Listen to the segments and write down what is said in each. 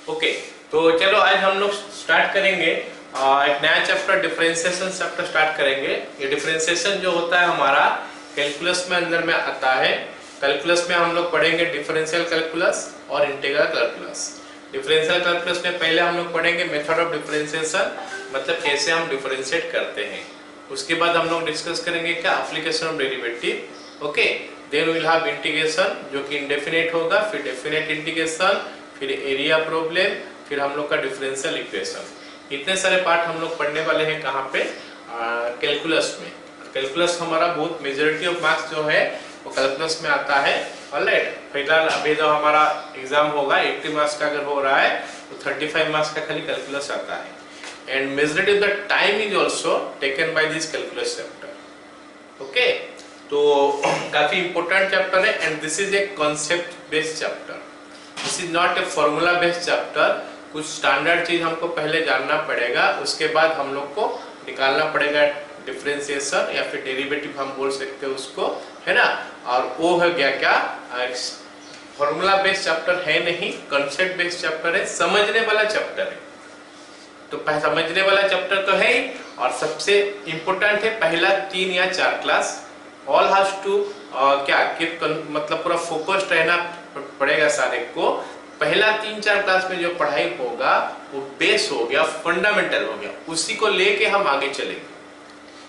Okay, तो चलो आज हम लोग स्टार्ट करेंगे एक नया चैप्टर, डिफरेंशिएशन चैप्टर स्टार्ट करेंगे। ये डिफरेंशिएशन जो होता है हमारा कैलकुलस में अंदर में आता है। कैलकुलस में हम लोग पढ़ेंगे डिफरेंशियल कैलकुलस और इंटीग्रल कैलकुलस। डिफरेंशियल कैलकुलस में पहले हम लोग पढ़ेंगे मेथड ऑफ डिफरेंशिएशन, मतलब कैसे हम डिफरेंशिएट करते हैं। उसके बाद हम लोग डिस्कस करेंगे क्या application of derivative. Okay, then we will have integration जो कि इंडेफिनेट होगा, फिर डेफिनेट इंटीग्रेशन, फिर एरिया प्रॉब्लम, फिर हम लोग का डिफरेंशियल इक्वेशन। इतने सारे पार्ट हम लोग पढ़ने वाले हैं कहाँ पे, कैलकुलस में। कैलकुलस हमारा बहुत मेजॉरिटी ऑफ मार्क्स जो है वो कैलकुलस में आता है। ऑलराइट, फिलहाल अभी जो हमारा एग्जाम होगा 80 मार्क्स का अगर हो रहा है तो 35 मार्क्स का खाली कैलकुलस आता है। And majority of the time is also taken by this calculus chapter. Okay, तो काफी इंपॉर्टेंट चैप्टर है and this is a concept based chapter, this is not a formula based chapter. कुछ standard चीज हमको पहले जानना पड़ेगा, उसके बाद हम लोग को निकालना पड़ेगा डिफरेंशिएशन या फिर डेरिवेटिव हम बोल सकते हैं उसको, है ना। और वो है क्या फॉर्मूला बेस्ड चैप्टर है नहीं, कॉन्सेप्ट बेस्ड चैप्टर है, समझने वाला चैप्टर है। तो समझने वाला चैप्टर तो है ही, और सबसे इम्पोर्टेंट है पहला 3 या 4 क्लास। ऑल हैज टू मतलब पूरा फोकस्ड रहना पड़ेगा सारे को। पहला 3-4 क्लास में जो पढ़ाई होगा वो बेस हो गया, फंडामेंटल हो गया, उसी को लेके हम आगे चलेंगे,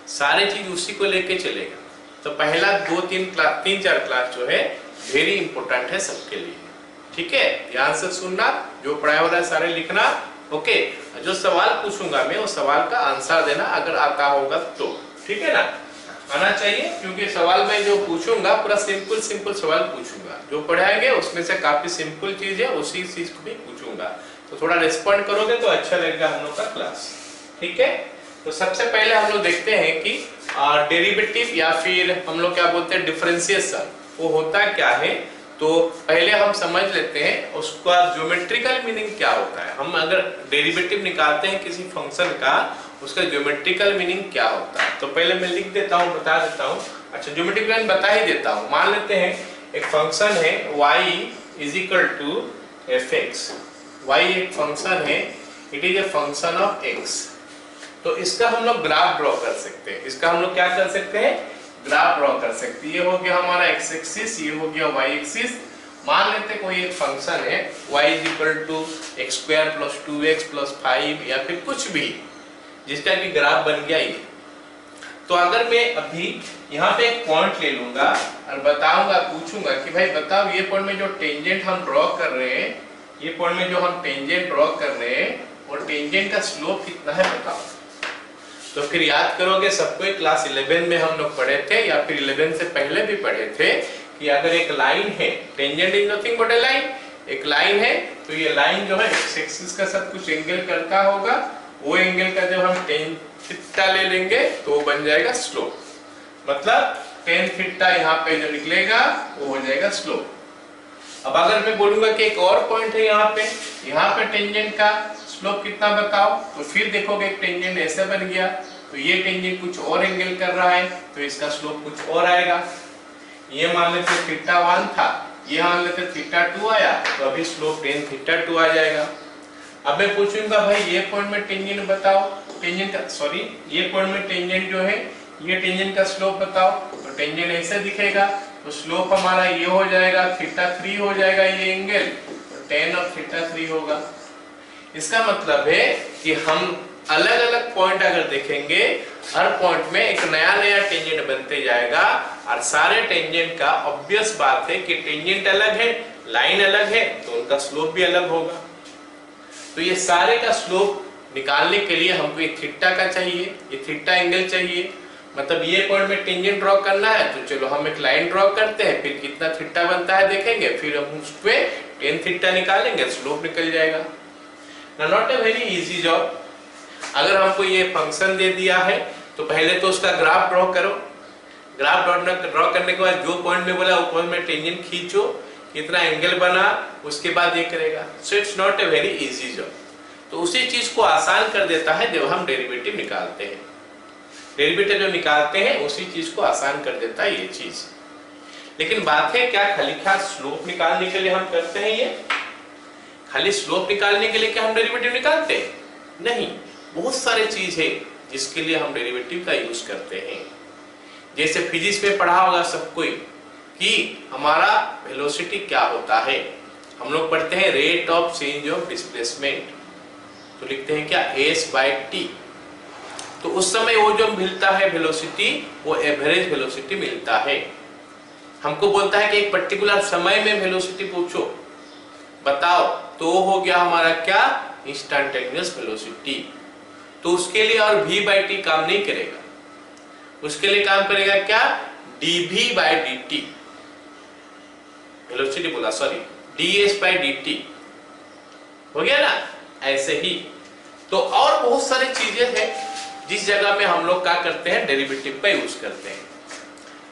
सारे चीज उसी को लेके चलेगा। तो पहला 2-3-4 क्लास जो है वेरी इंपॉर्टेंट है सबके लिए, ठीक है। ध्यान से सुनना, जो पढ़ाया हो रहा है सारे लिखना। ओके, जो सवाल पूछूंगा मैं वो सवाल का आंसर देना अगर आता होगा तो, ठीक है ना, आना चाहिए। क्योंकि सवाल मैं जो पूछूंगा पूरा सिंपल सवाल पूछूंगा, जो पढ़ाएंगे उसमें से काफी सिंपल चीज है उसी चीज को भी पूछूंगा। तो थोड़ा रिस्पॉन्ड करोगे तो अच्छा लगेगा हम लोग का क्लास, ठीक है। तो सबसे पहले हम लोग देखते हैं कि डेरिवेटिव या फिर हम लोग क्या बोलते हैं डिफरेंशिएशन, वो होता क्या है। तो पहले हम समझ लेते हैं उसका ज्योमेट्रिकल मीनिंग क्या होता है। हम अगर डेरिवेटिव निकालते हैं किसी फंक्शन का, उसका ज्योमेट्रिकल मीनिंग क्या होता है। तो पहले मैं लिख देता हूँ, बता देता हूँ। अच्छा, ज्योमेट्रिकल मीनिंग बता ही देता हूँ। मान लेते हैं एक फंक्शन है y is equal to fx। y एक फंक्शन है, it is a function of x। तो इसका हम लोग ग्राफ ड्रॉ कर सकते हैं। इसका हम लोग क्या कर सकते हैं, ग्राफ ड्रॉ कर सकते हैं। ये हो गया हमारा x एक्सिस, ये हो गया y एक्सिस। मान लेते कोई एक फंक्शन है y is equal to x square plus 2x plus 5 या फिर कुछ भी, जिसका कि ग्राफ बन गया ये। तो अगर मैं अभी यहाँ पे एक पॉइंट ले लूंगा और बताऊंगा, पूछूंगा कि भाई बताओ ये पॉइंट में जो टेंजेंट हम ड्रॉ कर रहे हैं, ये पॉइंट में जो हम टेंजेंट ड्रॉ कर रहे हैं और टेंजेंट का स्लोप कितना है बताओ। तो फिर याद करोगे सबको, क्लास 11 में हम लोग पढ़े थे या फिर 11 से पहले भी पढ़े थे कि अगर एक लाइन है, tangent is nothing but A line, एक लाइन है तो ये लाइन जो है एक्स एक्सिस का साथ कुछ एंगल करता होगा, वो एंगल का जब हम टेन थीटा ले लेंगे तो बन जाएगा स्लोप। मतलब टेन थीटा यहाँ पे जो निकलेगा वो हो जाएगा स्लोप। अब अगर मैं बोलूंगा कि एक और पॉइंट है यहाँ पे टेंजेंट का स्लोप कितना बताओ, तो फिर देखोगे एक टेंजेंट ऐसे बन गया, तो ये टेंजेंट कुछ और एंगल कर रहा है तो इसका स्लोप कुछ और आएगा। ये मान लेते थीटा 1 था, ये मान लेते थीटा 2 आया, तो अभी स्लोप टेन थीटा 2 आ जाएगा। अब मैं पूछूंगा भाई ये पॉइंट में टेंजेंट बताओ, टेंजेंट का सॉरी ये पॉइंट में टेंजेंट जो है ये टेंजेंट का स्लोप बताओ, तो टेंजेंट ऐसे दिखेगा, तो स्लोप हमारा ये हो जाएगा थीटा 3 हो जाएगा ये एंगल, तो tan ऑफ थीटा 3 होगा। इसका मतलब है कि हम अलग अलग पॉइंट अगर देखेंगे, हर पॉइंट में एक नया टेंजेंट बनते जाएगा, और सारे टेंजेंट का ऑब्वियस बात है कि टेंजेंट अलग है, लाइन अलग है, तो उनका स्लोप भी अलग होगा। तो ये सारे का स्लोप निकालने के लिए हमको ये थीटा का चाहिए, ये थीटा एंगल चाहिए। मतलब ये पॉइंट में टेंजेंट ड्रॉ करना है तो चलो हम एक लाइन ड्रॉ करते हैं, फिर कितना थीटा बनता है देखेंगे, फिर हम उस पे टेन थीटा निकालेंगे, स्लोप निकल जाएगा ना। Not a very easy job. अगर हमको ये फंक्शन दे दिया है तो पहले तो उसका ग्राफ ड्रॉ करो, ग्राफ ड्रॉ करने के बाद जो पॉइंट में बोला वो पॉइंट में टेंजेंट खींचो, कितना एंगल बना, उसके बाद ये करेगा। So it's not a very easy job. तो उसी चीज को आसान कर देता है जब हम डेरिवेटिव निकालते हैं। डेरिवेटिव जो निकालते हैं उसी चीज को आसान कर देता है ये चीज। लेकिन बात है क्या खाली स्लोप निकालने के लिए हम करते हैं ये? खाली स्लोप निकालने के लिए क्या हम डेरिवेटिव निकालते हैं? नहीं, बहुत सारे चीज है जिसके लिए हम डेरिवेटिव का यूज करते हैं। जैसे फिजिक्स में पढ़ा होगा सब कोई कि हमारा वेलोसिटी क्या होता है। हम लोग पढ़ते हैं rate of change of displacement, तो लिखते हैं क्या s/t। तो उस समय वो जो मिलता है वेलोसिटी, वो एवरेज वेलोसिटी मिलता है। हमको बोलता है कि एक पर्टिकुलर समय में वेलोसिटी पूछो, बताओ, तो हो गया हमारा क्या, इंस्टेंटेनियस वेलोसिटी। तो उसके लिए और v/t काम नहीं करेगा, उसके लिए काम करेगा क्या, dv/dt। वेलोसिटी बोला, सॉरी, ds/dt हो गया ना। ऐसे ही तो और बहुत सारी चीजें हैं जिस जगह में हम लोग क्या करते हैं, डेरिवेटिव का यूज करते हैं।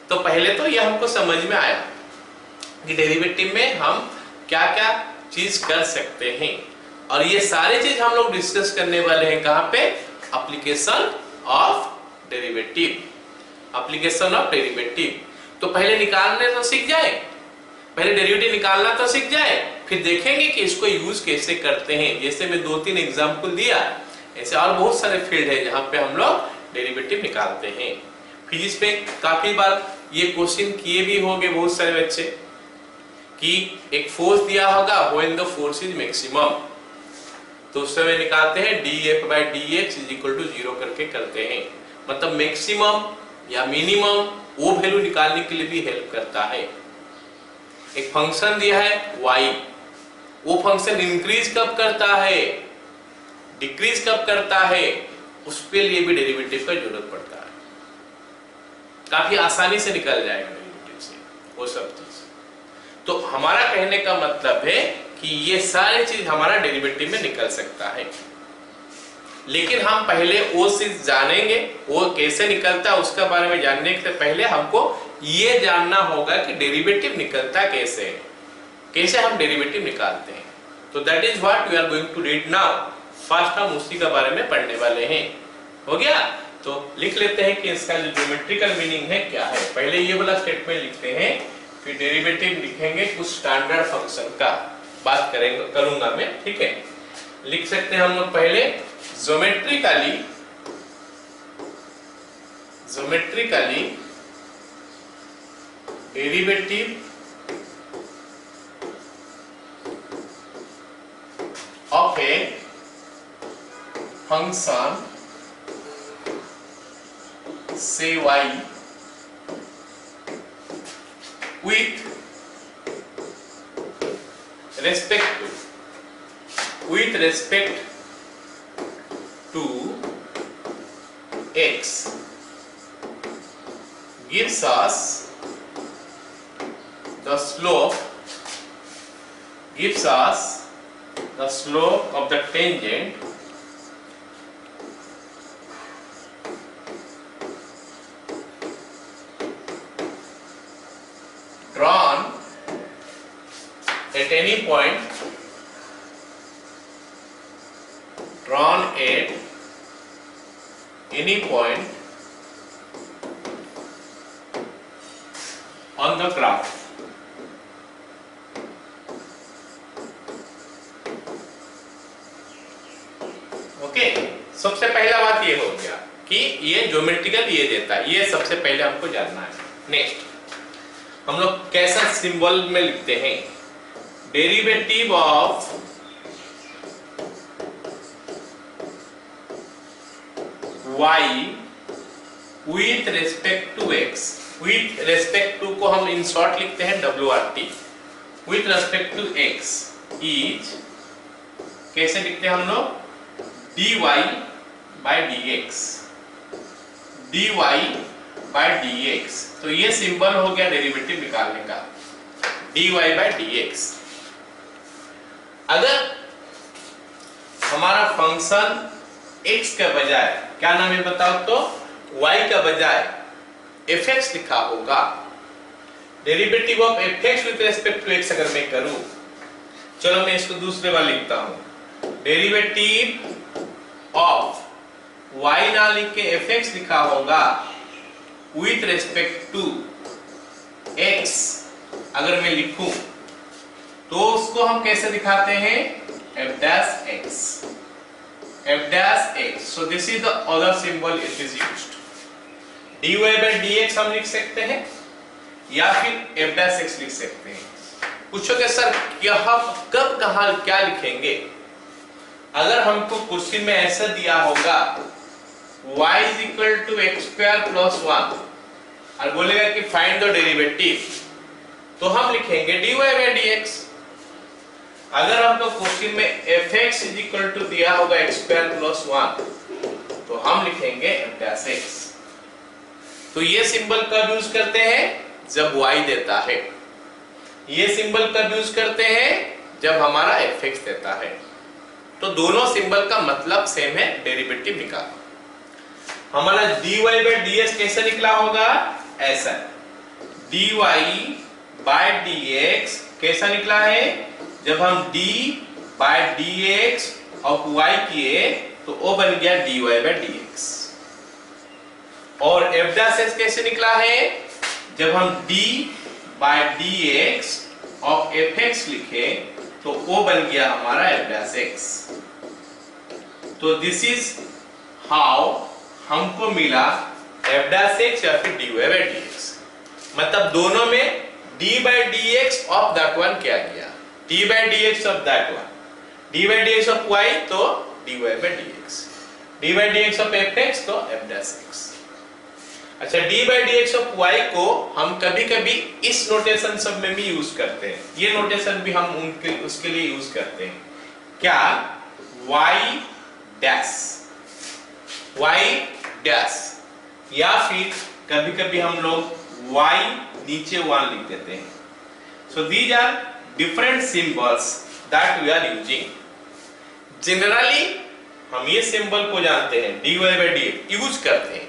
तो पहले तो यह हमको समझ में आया कि डेरिवेटिव में हम क्या क्या चीज कर सकते हैं, और ये सारी चीज हम लोग डिस्कस करने वाले हैं कहां पे, application of derivative. Application of derivative तो पहले निकालने तो सीख जाए, पहले डेरिवेटिव निकालना तो सीख जाए, फिर देखेंगे कि इसको यूज कैसे करते हैं। जैसे मैं 2-3 एग्जांपल दिया, ऐसे और बहुत सारे फील्ड है जहां पे हम लोग डेरिवेटिव निकालते हैं। फिजिक्स में काफी बार ये क्वेश्चन किए भी होंगे बहुत सारे बच्चे कि एक फोर्स दिया होगा, when the force is maximum, तो उस समय निकालते हैं dF/dx = 0 करके करते हैं। मतलब मैक्सिमम या मिनिमम वो वैल्यू निकालने के लिए भी हेल्प करता है। एक फंक्शन दिया है y, वो फंक्शन इंक्रीज कब करता है, डिक्रीज कब करता है, उसके लिए भी डेरिवेटिव का जरूरत पड़ता है। काफी आसानी से निकल जाएगा डेरिवेटिव से वो सब चीज। तो हमारा कहने का मतलब है कि ये सारी चीज हमारा डेरिवेटिव में निकल सकता है, लेकिन हम पहले वो चीज जानेंगे, वो कैसे निकलता है उसके बारे में जानने से पहले हमको ये जानना होगा कि डेरिवेटिव निकलता कैसे है, कैसे हम डेरिवेटिव निकालते हैं। तो that is what we are going to read now. First हम उसी के बारे में पढ़ने वाले हैं। हो गया, तो लिख लेते हैं कि इसका जो ज्योमेट्रिकल मीनिंग है क्या है। पहले ये वाला स्टेटमेंट लिखते हैं, फिर डेरिवेटिव लिखेंगे कुछ स्टैंडर्ड फंक्शन का बात करूंगा मैं, ठीक है। लिख सकते हैं हम लोग पहले geometrically derivative of a function say y with respect to x gives us the slope of the tangent drawn at any point on the graph। Okay, सबसे पहला बात ये हो गया कि ये ज्योमेट्रिकल ये देता है, ये सबसे पहले हमको जानना है। नेक्स्ट हम लोग कैसा सिंबल में लिखते हैं, derivative of y with respect to x। with respect to को हम इन शॉर्ट लिखते हैं WRT। with respect to x is कैसे लिखते हैं हम लोग, dy/dx। तो ये सिंबल हो गया डेरिवेटिव निकालने का, dy/dx। अगर हमारा फंक्शन x के बजाय क्या नाम है बताओ तो, y का बजाय fx लिखा होगा, derivative of fx with respect to x अगर मैं करूं, चलो मैं इसको दूसरे बार लिखता हूं, डेरिवेटिव ऑफ y ना लिख के fx लिखा होगा विद रेस्पेक्ट टू x अगर मैं लिखूं, तो उसको हम कैसे दिखाते हैं, f dash x, f dash x. So this is the other symbol it is used. dy by dx हम लिख सकते हैं या फिर f dash x लिख सकते हैं. पूछोगे सर यहाँ कब कहाँ क्या लिखेंगे? अगर हमको क्वेश्चन में ऐसा दिया होगा y is equal to x square plus 1 और बोलेगा कि फाइंड द डेरिवेटिव, तो हम लिखेंगे dy by dx. अगर हमको क्वेश्चन में fx is equal to दिया होगा x square plus 1 तो हम लिखेंगे f dash x. तो ये सिंबल कब यूज करते हैं? जब y देता है. ये सिंबल कब यूज करते हैं? जब हमारा fx देता है. तो दोनों सिंबल का मतलब सेम है, डेरिवेटिव निकालो. हमारा dy by dx कैसे निकला होगा? ऐसा dy by dx कैसा निकला है? जब हम d by dx और y किए तो वो बन गया dy by dx. और f dash x कैसे निकला है? जब हम d by dx और fx लिखे तो वो बन गया हमारा f dash x. तो दिस इज हाउ हमको मिला f dash x या फिर dy by dx. मतलब दोनों में d by dx of that one क्या किया? d by dx of that one. d by dx of y तो dy by dx. d by dx of fx तो f dash x. अच्छा, d by dx of y को हम कभी कभी इस नोटेशन सब में भी यूज करते हैं. ये नोटेशन भी हम उसके लिए यूज करते हैं. क्या? y dash, y dash, या फिर कभी कभी हम लोग y नीचे 1 लिख देते हैं. So these are different symbols that we are using. Generally हम ये सिंबल को जानते हैं dy by dx यूज करते हैं.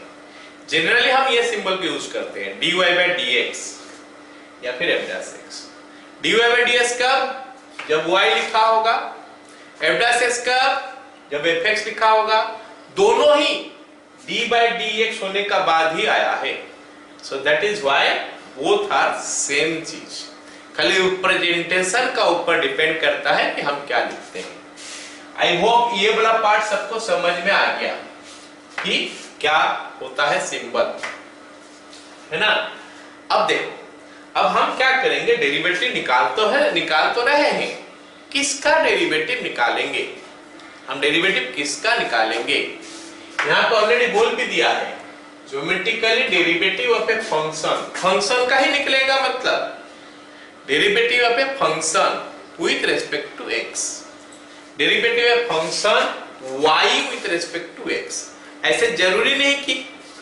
जनरली हम ये सिंबल को यूज करते हैं dy by dx या फिर f dash x. dy by dx कब? जब y लिखा होगा. f dash x कब? जब fx लिखा होगा. दोनों ही d by dx होने का बाद ही आया है. So that is why both are same चीज. खाली प्रेजेंटेशन का ऊपर डिपेंड करता है कि हम क्या लिखते हैं. आई होप ये वाला पार्ट सबको समझ में आ गया कि क्या होता है सिंबल, है ना. अब देखो, अब हम क्या करेंगे? डेरिवेटिव निकाल तो रहे हैं. किसका डेरिवेटिव निकालेंगे? हम डेरिवेटिव किसका निकालेंगे? यहाँ तो ऑलरेडी बोल भी दिया है, geometrically derivative of a function. Function का ही निकलेगा, मतलब derivative of a function with respect to x. Derivative of function y with respect to x. ऐसे जरूरी नहीं कि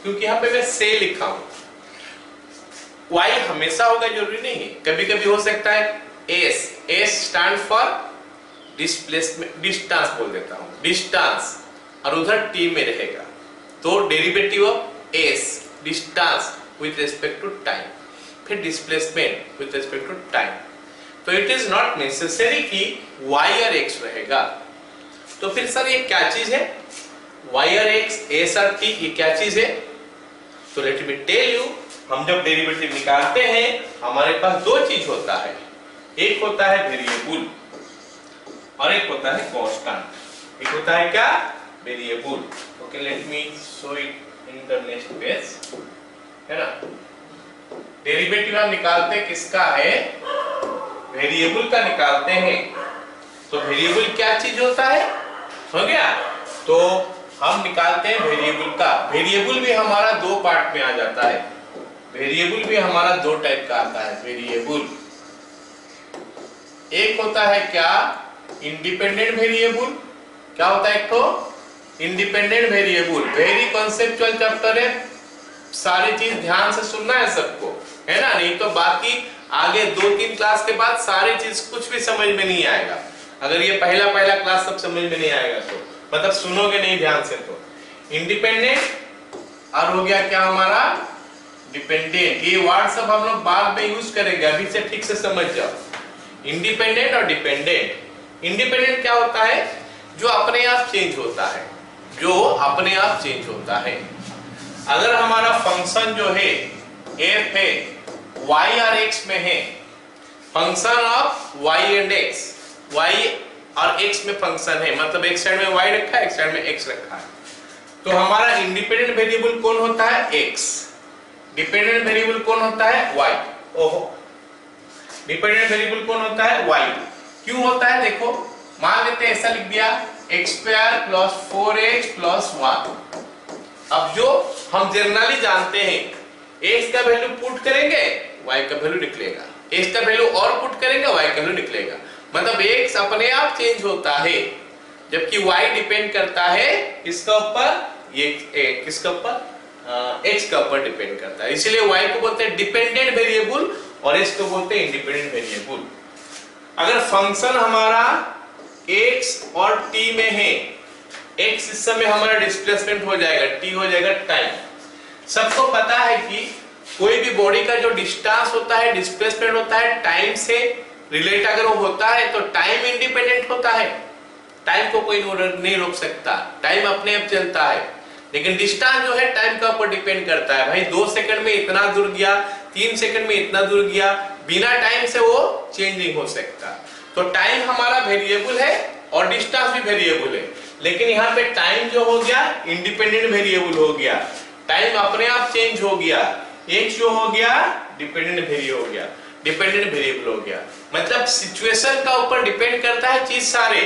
क्योंकि यहाँ पे मैं से लिखा हूं, y हमेशा होगा जरूरी नहीं है. कभी कभी हो सकता है s stand for displacement, distance बोल देता हूं, डिस्टेंस, और उधर t में रहेगा. तो derivative of s distance with respect to time, फिर displacement with respect to time. तो इट इज नॉट नेसेसरी कि y और x रहेगा. तो फिर सर ये क्या चीज है? y और x, s और t, ये क्या चीज है? तो लेट मी टेल यू. हम जब डेरिवेटिव निकालते हैं हमारे पास दो चीज होता है. एक होता है वेरिएबल और एक होता है कांस्टेंट. एक होता है क्या? Variable. Okay, let me show it in the next page, है ना. डेरिवेटिव हम निकालते किसका है? वेरिएबल का निकालते हैं. तो वेरिएबल क्या चीज होता है? हो गया. तो हम निकालते हैं वेरिएबल का. वेरिएबल भी हमारा दो पार्ट में आ जाता है. वेरिएबल भी हमारा दो टाइप का आता है. वेरिएबल एक होता है क्या? Independent variable. क्या होता है? एक तो independent variable. Very conceptual chapter है, सारी चीज ध्यान से सुनना है सबको, है ना. नहीं तो बाकी आगे 2-3 क्लास के बाद सारी चीज कुछ भी समझ में नहीं आएगा. अगर ये पहला क्लास सब समझ में नहीं आएगा तो मतलब सुनोगे नहीं ध्यान से. तो इंडिपेंडेंट और हो गया क्या हमारा? डिपेंडेंट. ये वर्ड सब हम लोग बाद में यूज करेंगे, अभी से ठीक से समझ जाओ. इंडिपेंडेंट और डिपेंडेंट. इंडिपेंडेंट क्या होता है? जो अपने आप चेंज होता है. जो अपने आप चेंज होता है. अगर हमारा फंक्शन जो है f है, y और x में है, function of y and x, y और x में फंक्शन है, मतलब एक साइड में y रखा है, एक साइड में x रखा है। तो हमारा इंडिपेंडेंट वेरिएबल कौन होता है? x। डिपेंडेंट वेरिएबल कौन होता है? y। ओहो, डिपेंडेंट वेरिएबल कौन होता है? y। क्यों होता है? देखो, मान लेते हैं ऐसा लिख दिया x² + 4x + 1। अब जो हम जनरली जानते हैं, x का वैल्यू पुट करेंगे y का वैल्यू निकलेगा, x का वैल्यू और पुट करेंगे y का वैल्यू निकलेगा। मतलब x अपने आप चेंज होता है, जबकि y डिपेंड करता है किसका ऊपर? ये किसका ऊपर? x का ऊपर डिपेंड करता है। इसलिए y को बोलते हैं डिपेंडेंट वेरिएबल और x को बोलते हैं इंडिपेंडेंट वेरिएबल। अगर फंक्शन हमारा x और t में है, x इस समय हमारा डिस्प्लेसमेंट हो जाएगा, t हो जाएगा टाइम। सबको पता है कि कोई भी बॉडी का जो डिस्टेंस होता है, डिस्प्लेसमेंट होता है, टाइम से रिलेट अगर वो होता है तो टाइम इंडिपेंडेंट होता है। टाइम को कोई नहीं रोक सकता, टाइम अपने आप चलता है। लेकिन डिस्टेंस जो है टाइम का ऊपर डिपेंड करता है। भाई 2 सेकंड में इतना दूर गया, 3 सेकंड में इतना दूर गया, बिना टाइम से वो चेंज नहीं हो सकता। तो टाइम हमारा वेरिएबल है और डिस्टेंस भी वेरिएबल है, लेकिन यहाँ पे टाइम जो हो गया इंडिपेंडेंट वेरिएबल हो गया, टाइम अपने आप चेंज हो गया। x जो हो गया डिपेंडेंट वेरिएबल हो गया, डिपेंडेंट वेरिएबल हो गया। मतलब सिचुएशन का ऊपर डिपेंड करता है चीज सारे।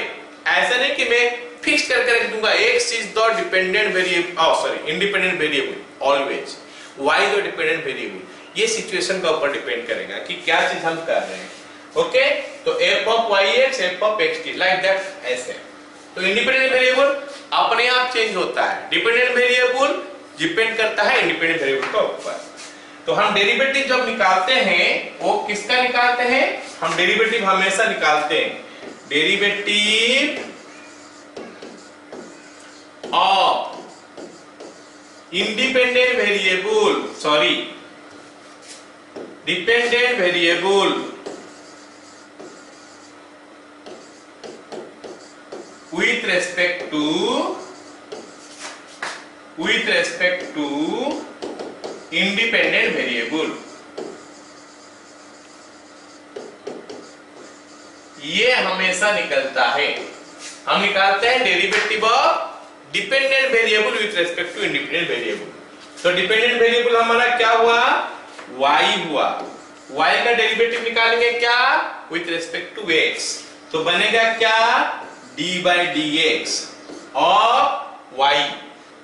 ऐसा नहीं कि मैं फिक्स करके रख दूंगा x is the dependent variable, independent variable always, y the dependent variable. ये सिचुएशन का ऊपर डिपेंड करेगा कि क्या चीज हम कर रहे हैं। ओके, तो f of yx, f of xt, like that, ऐसे। तो इंडिपेंडेंट वेरिएबल अपने आप चेंज होता है, डिपेंडेंट वेरिएबल डिपेंड करता है इंडिपेंडेंट वेरिएबल का ऊपर। तो हम डेरिवेटिव जब निकालते हैं वो किसका निकालते हैं? हम डेरिवेटिव हमेशा निकालते हैं derivative of independent variable, sorry dependent variable with respect to independent variable। ये हमेशा निकलता है। हम निकालते हैं derivative of dependent variable with respect to independent variable. तो डिपेंडेंट वेरिएबल हमारा क्या हुआ? y हुआ। y का डेरिवेटिव निकालेंगे क्या? With respect to x। तो बनेगा क्या? d by dx of y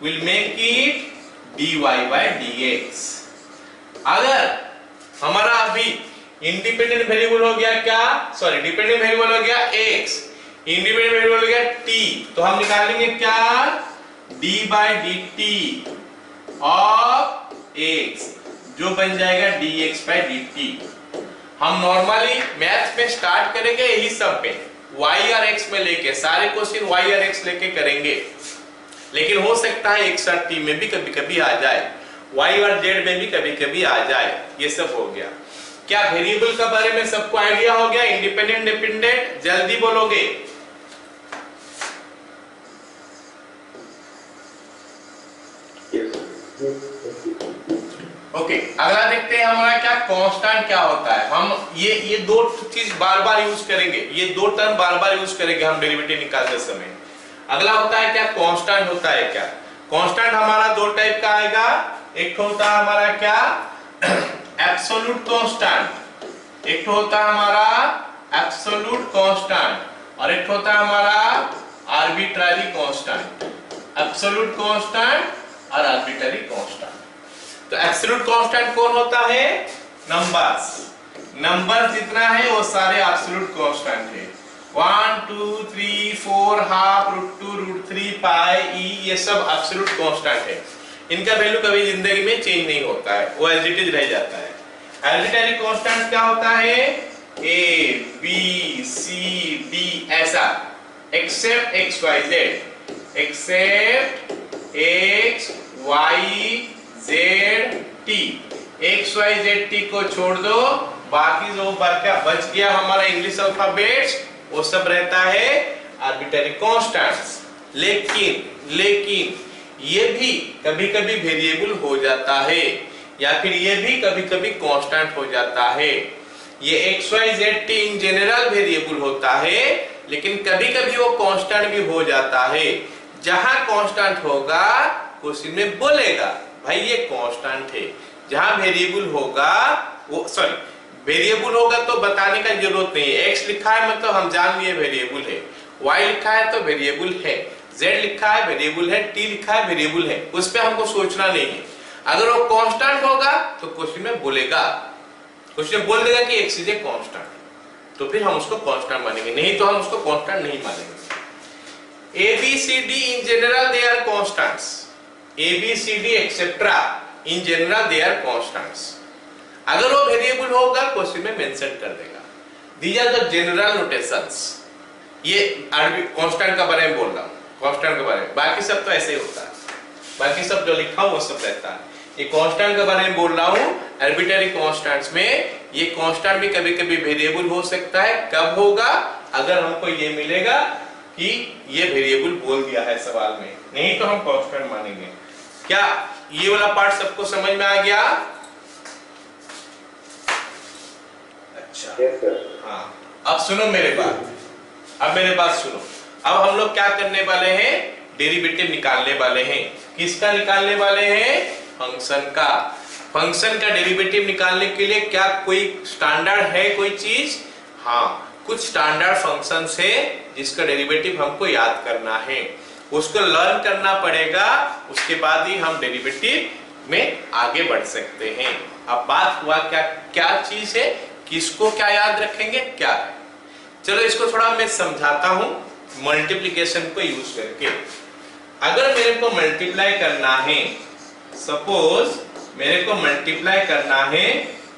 will make it dy by dx। अगर हमारा अभी इंडिपेंडेंट वेरिएबल हो गया क्या? सॉरी, डिपेंडेंट वेरिएबल हो गया x, इंडिपेंडेंट वेरिएबल हो गया t, तो हम निकालेंगे क्या? d by dt of x, जो बन जाएगा dx by dt। हम नॉर्मली मैथ में स्टार्ट करेंगे यही सब पे y और x में लेके, सारे क्वेश्चन y और x लेके करेंगे। लेकिन हो सकता है एक साथ t में भी कभी कभी आ जाए, y और z में भी कभी कभी आ जाए। ये सब हो गया। क्या वेरिएबल के बारे में सबको आइडिया हो गया? इंडिपेंडेंट डिपेंडेंट, जल्दी बोलोगे। ओके, अगला देखते हैं हमारा क्या कांस्टेंट क्या होता है। हम ये दो चीज बार बार यूज करेंगे, ये दो टर्म बार बार यूज करेंगे हम डेरिवेटिव निकालते समय। अगला होता है क्या? कांस्टेंट होता है क्या? कांस्टेंट हमारा दो टाइप का आएगा। एक होता है हमारा क्या? एब्सोल्यूट कांस्टेंट, एक होता है हमारा एब्सोल्यूट कांस्टेंट और एक होता है हमारा आर्बिट्ररी कांस्टेंट। एब्सोल्यूट कांस्टेंट और आर्बिट्ररी कांस्टेंट। तो एब्सोल्यूट कांस्टेंट कौन होता है? नंबर्स। नंबर जितना है वो सारे एब्सोल्यूट कांस्टेंट है। 1 2 3 4 हाफ, √2, √3, पाई, ई, ये सब एब्सोल्यूट कांस्टेंट है। इनका वैल्यू कभी जिंदगी में चेंज नहीं होता है, वो एज इट इज रह जाता है। आर्बिट्ररी कांस्टेंट क्या होता है? ए बी सी डी ऐसा, except X Y Z, except X Y Z T. X Y Z T को छोड़ दो, बाकी जो बच गया हमारा इंग्लिश अल्फाबेट्स वो सब रहता है आर्बिट्ररी कांस्टेंट्स। लेकिन ये भी कभी कभी वेरिएबल हो जाता है, या फिर ये भी कभी कभी कांस्टेंट हो जाता है। ये X Y Z T in general variable होता है, लेकिन कभी कभी वो कांस्टेंट भी हो जाता है। जहां कांस्टेंट होगा क्वेश्चन में बोलेगा भाई ये कांस्टेंट है। जहां वेरिएबल होगा वो सॉरी वेरिएबल होगा तो बताने का जरूरत नहीं है। x लिखा है मतलब हम जान लिए वेरिएबल है, y लिखा है तो वेरिएबल है, z लिखा है वेरिएबल है, t लिखा है वेरिएबल है, उस पे हमको सोचना नहीं है। अगर वो कांस्टेंट होगा तो क्वेश्चन में बोलेगा, क्वेश्चन में बोल देगा कि x इज ए कांस्टेंट, तो फिर हम उसको कांस्टेंट मानेंगे, नहीं तो हम उसको कांस्टेंट नहीं मानेंगे। A B C D in general they are constants. A B C D etc. in general they are constants. अगर वो वेरिएबल होगा क्वेश्चन में मेंशन कर देगा। These are the general notations. ये कांस्टेंट का बारे में बोल रहा हूँ, कांस्टेंट के बारे में, बाकी सब तो ऐसे ही होता है, बाकी सब जो लिखा हुआ वो सब रहता है। ये कांस्टेंट के बारे में बोल रहा हूँ। आर्बिट्ररी कांस्टेंट्स में ये कांस्टेंट भी कभी कभी वेरिएबल हो सकता है। कब होगा? अगर हमको ये मिलेगा कि ये वेरिएबल बोल दिया है सवाल में, नहीं तो हम कांस्टेंट मानेंगे। क्या ये वाला पार्ट सबको समझ में आ गया? अच्छा हाँ, अब सुनो मेरे बात, अब मेरे बात सुनो। अब हम लोग क्या करने वाले हैं? डेरिवेटिव निकालने वाले हैं। किसका निकालने वाले हैं? फंक्शन का। फंक्शन का डेरिवेटिव निकालने के लिए क्या कोई स्टैंडर्ड है कोई चीज? हाँ, कुछ स्टैंडर्ड फंक्शंस है जिसका डेरिवेटिव हमको याद करना है, उसको लर्न करना पड़ेगा, उसके बाद ही हम डेरिवेटिव में आगे बढ़ सकते हैं। अब बात हुआ क्या क्या चीज है, किसको क्या याद रखेंगे, क्या है। चलो इसको थोड़ा मैं समझाता हूं मल्टीप्लिकेशन को यूज करके। अगर मेरे को मल्टीप्लाई करना है, सपोज मेरे को मल्टीप्लाई करना है,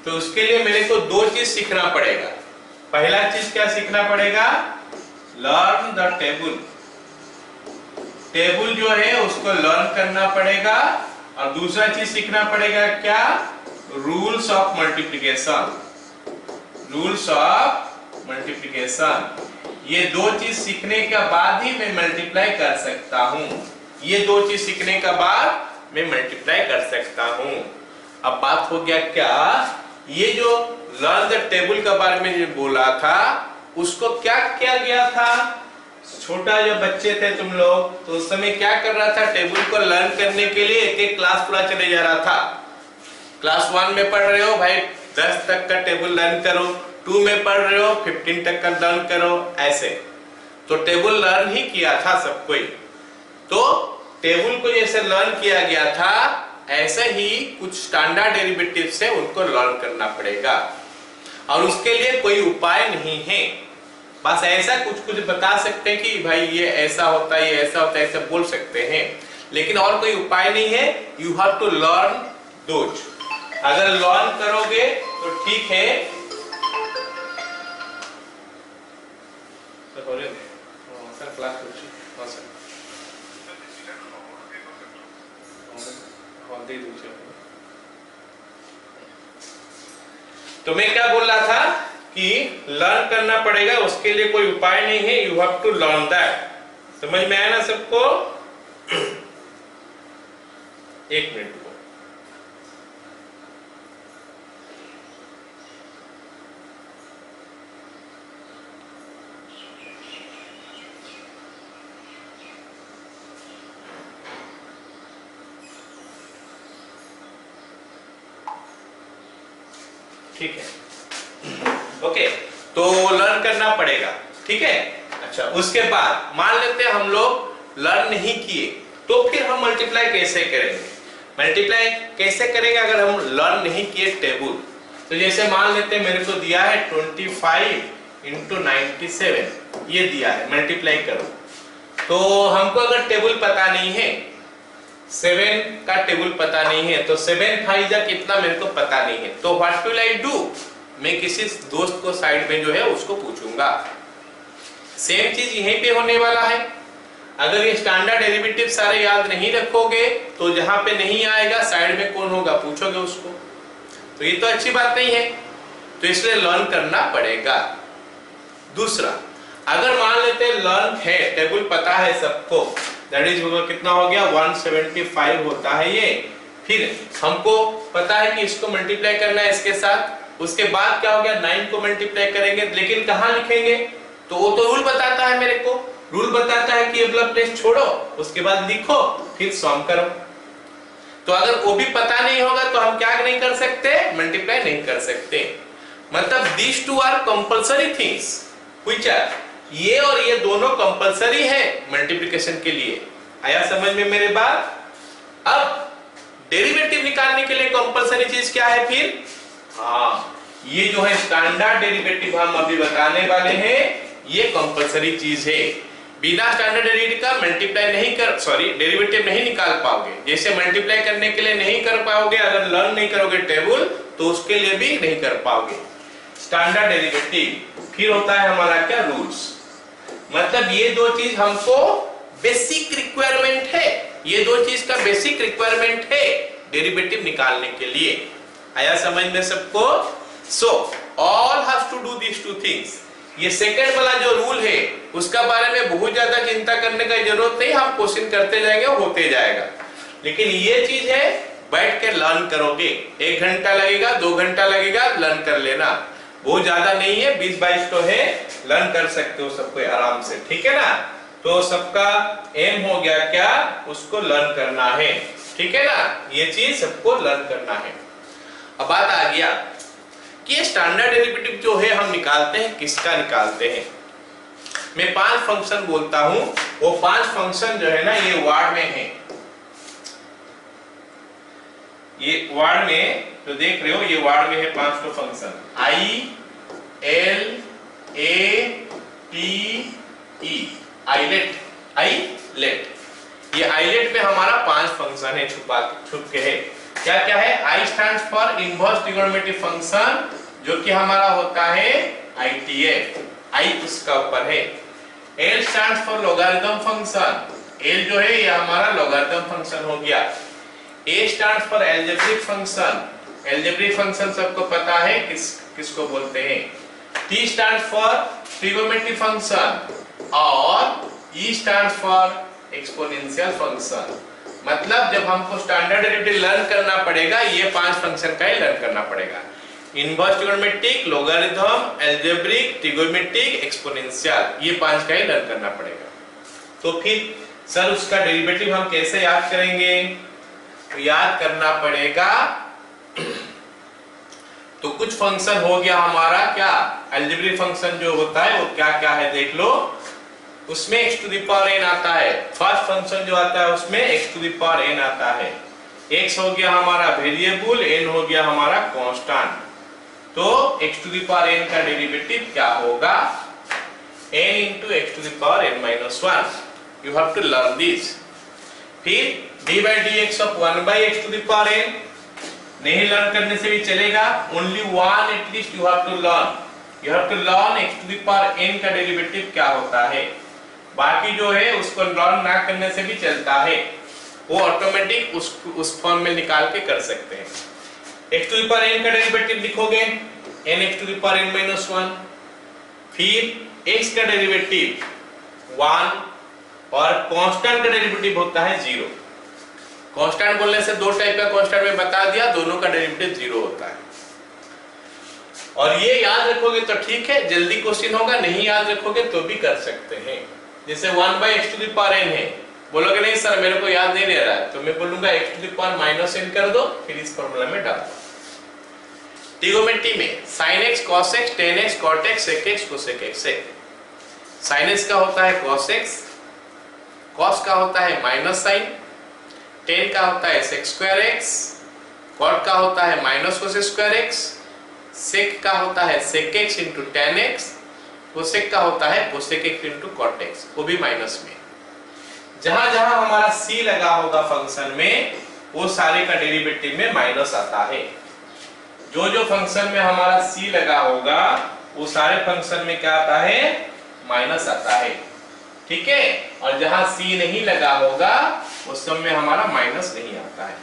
तो उसके लिए मेरे को दो चीज सीखना पड़ेगा। पहला चीज क्या सीखना पड़ेगा? Learn the table. टेबल जो है उसको लर्न करना पड़ेगा। और दूसरा चीज सीखना पड़ेगा क्या? Rules of multiplication. Rules of multiplication. ये दो चीज सीखने के बाद ही मैं मल्टीप्लाई कर सकता हूं। ये दो चीज सीखने के बाद मैं मल्टीप्लाई कर सकता हूं। अब बात हो गया क्या, ये जो लर्न द टेबल के बारे में जो बोला था उसको क्या किया गया था? छोटा जब बच्चे थे तुम लोग तो उस समय क्या कर रहा था? टेबल को लर्न करने के लिए एक एक क्लास पूरा चले जा रहा था। क्लास 1 में पढ़ रहे हो भाई 10 तक का टेबल लर्न करो, 2 में पढ़ रहे हो 15 तक का लर्न करो, ऐसे तो टेबल लर्न ही किया था सब कोई। तो टेबल को जैसे लर्न किया गया था ऐसे ही कुछ स्टैंडर्ड डेरिवेटिव से उनको लर्न करना पड़ेगा। और उसके लिए कोई उपाय नहीं है, बस ऐसा कुछ कुछ बता सकते हैं कि भाई ये ऐसा होता है, ये ऐसा होता है, ऐसा बोल सकते हैं, लेकिन और कोई उपाय नहीं है। You have to learn those. अगर लर्न करोगे तो ठीक है। सर क्लास तो मैं क्या बोल रहा था कि लर्न करना पड़ेगा, उसके लिए कोई उपाय नहीं है। You have to learn that. समझ में आया ना सबको? एक मिनट को ठीक है, ओके। तो लर्न करना पड़ेगा, ठीक है। अच्छा, उसके बाद मान लेते हैं हम लोग लर्न नहीं किए, तो फिर हम मल्टीप्लाई कैसे करेंगे? मल्टीप्लाई कैसे करेंगे अगर हम लर्न नहीं किए टेबल? तो जैसे मान लेते हैं मेरे को दिया है 25 × 97 ये दिया है, मल्टीप्लाई करो। तो हमको अगर टेबल पता नहीं है, 7 का टेबल पता नहीं है, तो 7 5 जा कितना मेरे को पता नहीं है, तो व्हाट विल आई डू? मैं किसी दोस्त को साइड में जो है उसको पूछूंगा। सेम चीज यहीं पे होने वाला है। अगर ये स्टैंडर्ड डेरिवेटिव सारे याद नहीं रखोगे तो जहां पे नहीं आएगा साइड में कौन होगा, पूछोगे उसको, तो ये तो अच्छी बात नहीं है। तो इसलिए लर्न करना पड़ेगा। दूसरा, अगर मान लेते हैं लर्न है, टेबल पता है सबको, दैट इज कितना हो गया 175 होता है ये। फिर हमको पता है कि इसको मल्टीप्लाई करना है इसके साथ, उसके बाद क्या हो गया 9 को मल्टीप्लाई करेंगे, लेकिन कहां लिखेंगे? तो वो तो रूल बताता है मेरे को, रूल बताता है कि ये वाला प्लेस छोड़ो, उसके बाद लिखो, फिर सम करो। तो अगर वो भी पता नहीं होगा तो हम क्या नहीं कर सकते, मल्टीप्लाई नहीं कर सकते। मतलब this two are compulsory things which are, ये और ये दोनों कंपल्सरी है मल्टीप्लिकेशन के लिए। आया समझ में मेरे बात? अब डेरिवेटिव निकालने के लिए कंपल्सरी चीज क्या है फिर? हाँ, ये जो है स्टैंडर्ड डेरिवेटिव हम अभी बताने वाले हैं, ये कंपल्सरी चीज है। बिना स्टैंडर्ड डेरिवेटिव का मल्टीप्लाई नहीं कर, सॉरी डेरिवेटिव नहीं निकाल पाओगे। जैसे मल्टीप्लाई करने के लिए नहीं कर पाओगे, अगर लर्न नहीं करोगे टेबल, तो उसके लिए भी नहीं कर पाओगे स्टैंडर्ड डेरिवेटिव। फिर होता है हमारा क्या, रूल्स। मतलब ये दो चीज हमको बेसिक रिक्वायरमेंट है, ये दो चीज का बेसिक रिक्वायरमेंट है डेरिवेटिव निकालने के लिए। आया समझ में सबको? So all have to do this two things. ये सेकंड वाला जो रूल है उसका बारे में बहुत ज्यादा चिंता करने का जरूरत नहीं, हम क्वेश्चन करते जाएंगे, होते जाएगा। लेकिन ये चीज है बैठ के लर्न करोगे, 1 घंटा लगेगा, 2 घंटा लगेगा, लर्न कर लेना, बहुत ज्यादा नहीं है, 20-22 तो है, लर्न कर सकते हो सबको आराम से, ठीक है ना? तो सबका एम हो गया क्या, उसको लर्न करना है, ठीक है ना? ये चीज सबको लर्न करना है। अब बात आ गया कि स्टैंडर्ड डेरिवेटिव जो है हम निकालते हैं, किसका निकालते हैं? मैं 5 फंक्शन बोलता हूं, वो 5 फंक्शन जो है ना ये वर्ड में है, ये वर्ड में तो देख रहे हो, ये वर्ड में है 5 function, I L A T E, ILATE, ILATE. ये आइलेट में हमारा 5 फंक्शन है, छुप के है। क्या क्या है? I stands for inverse trigonometric function, जो कि हमारा होता है ITF, I उसका ऊपर है। L stands for logarithm function, L जो है ये हमारा लॉगरिथम फंक्शन हो गया। A stands for algebraic function, algebraic function सबको पता है किसको बोलते हैं। T stands for trigonometric function और E stands for exponential function. मतलब जब हमको स्टैंडर्ड डेरिवेटिव लर्न करना पड़ेगा, ये 5 फंक्शन का ही लर्न करना पड़ेगा, inverse trigonometric, logarithm, algebraic, trigonometric, exponential, ये 5 का ही लर्न करना पड़ेगा। तो फिर सर उसका डेरिवेटिव हम कैसे याद करेंगे? तो याद करना पड़ेगा तो कुछ फंक्शन हो गया हमारा क्या, अलजेब्रिक फंक्शन जो होता है वो क्या क्या है देख लो। उसमें x to the power n आता है, फर्स्ट फंक्शन जो आता है उसमें x to the power n आता है। x हो गया हमारा वेरिएबल, n हो गया हमारा कांस्टेंट। तो x to the power n का डेरिवेटिव क्या होगा? n into x to the power n minus 1. You have to learn this. फिर d by dx of 1 by x to the power n, नहीं learn करने से भी चलेगा, only one at least you have to learn. You have to learn x to the power n का derivative क्या होता है। बाकी जो है उसको लर्न ना करने से भी चलता है, वो ऑटोमेटिक उस फॉर्म में निकाल के कर सकते हैं। x to the power n का डेरिवेटिव लिखोगे n x to the power n minus 1, फिर x का डेरिवेटिव 1 और कांस्टेंट का डेरिवेटिव होता है 0। कांस्टेंट बोलने से 2 टाइप का कांस्टेंट में बता दिया, दोनों का डेरिवेटिव 0 होता है। और ये याद रखोगे तो ठीक है, जल्दी क्वेश्चन होगा, नहीं याद रखोगे तो भी कर सकते हैं। जैसे 1 by x to the power n है, बोलोगे नहीं सर मेरे को याद नहीं रह रहा है, तो मैं बोलूंगा x to the power minus n कर दो, फिर इस फॉर्मूला में डाल दो। ट्रिगोनोमेट्री में sin x cos x tan x cot x sec x cosec x है। sin x का होता है cos x, cos का होता है माइनस साइन, tan का होता है sec square x, cot का होता है minus cos square x, sec का होता है sec x into tan x, cosec का होता है cosec x into cot x, वो भी माइनस में। जहां जहां हमारा c लगा होगा फंक्शन में, वो सारे का डेरिवेटिव में माइनस आता है। जो जो फंक्शन में हमारा c लगा होगा वो सारे फंक्शन में क्या आता है, माइनस आता है, ठीक है। और जहां c नहीं लगा होगा उस सब में हमारा माइनस नहीं आता है।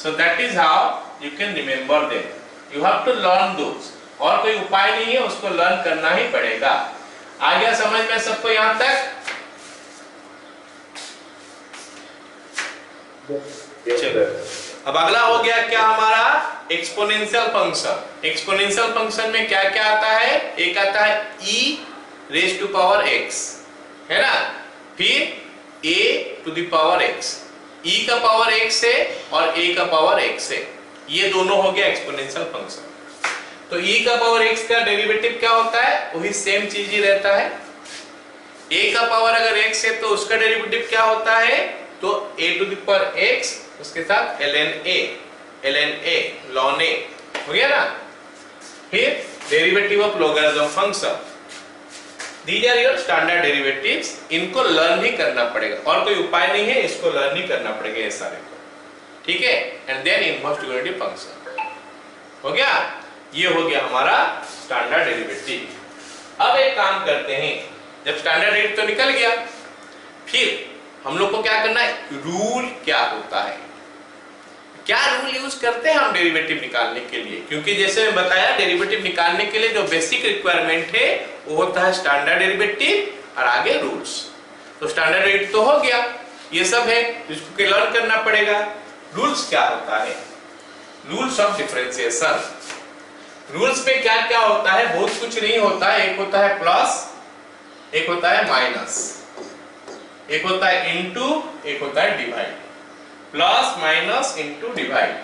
So that is how you can remember them, you have to learn those, और कोई उपाय नहीं है, उसको लर्न करना ही पड़ेगा। आ गया समझ में सबको यहां तक? चलो अब अगला हो गया क्या हमारा, एक्सपोनेंशियल फंक्शन। एक्सपोनेंशियल फंक्शन में क्या क्या आता है? एक आता है e raise to power x, है ना, फिर a to the power x, e का पावर x है और a का पावर x है, ये दोनों हो गया एक्सपोनेंशियल फंक्शन। तो e का पावर x का डेरिवेटिव क्या होता है, वही सेम चीज ही रहता है। a का पावर अगर x है तो उसका डेरिवेटिव क्या होता है, तो a to the power x उसके साथ ln a ln a हो गया ना। फिर derivative of logarithm function, these are your standard derivatives, इनको लर्न ही करना पड़ेगा और कोई उपाय नहीं है, इसको लर्न ही करना पड़ेगा ये सारे को, ठीक है। And then inverse unity function हो गया, ये हो गया हमारा स्टैंडर्ड डेरिवेटिव। अब एक काम करते हैं, जब स्टैंडर्ड रेट तो निकल गया, फिर हम लोग को क्या करना है, रूल क्या होता है, क्या रूल यूज करते हैं हम डेरिवेटिव निकालने के लिए, क्योंकि जैसे मैं बताया डेरिवेटिव निकालने के लिए जो बेसिक रिक्वायरमेंट है वो होता है स्टैंडर्ड डेरिवेटिव और आगे रूल्स। तो स्टैंडर्ड रेट तो हो गया, ये सब है, इसको लर्न करना पड़ेगा। रूल्स क्या होता है, रूल्स ऑफ डिफरेंशिएशन। रूल्स में क्या क्या होता है, बहुत कुछ नहीं होता है, एक होता है प्लस, एक होता है माइनस, एक होता है इनटू, एक होता है divide. Plus minus into divide,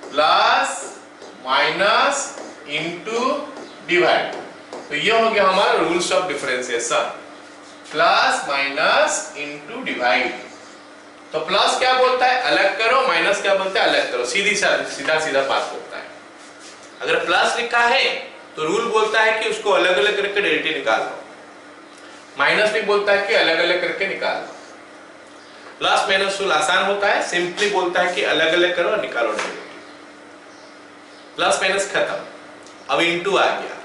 plus minus into divide, तो ये हो गया हमारा rules of differentiation, plus minus into divide. तो प्लस क्या बोलता है, अलग करो, माइनस क्या बोलता है, अलग करो, सीधा बात होता है। अगर प्लस लिखा है तो रूल बोलता है कि उसको अलग अलग करके डेरिवेटिव निकाल लो, माइनस भी बोलता है कि अलग अलग करके निकाल लो। प्लस माइनस रूल आसान होता है, सिंपली बोलता है कि अलग अलग करो और निकालो डेरिवेटिव। प्लस माइनस खत्म, अब इनटू आ गया।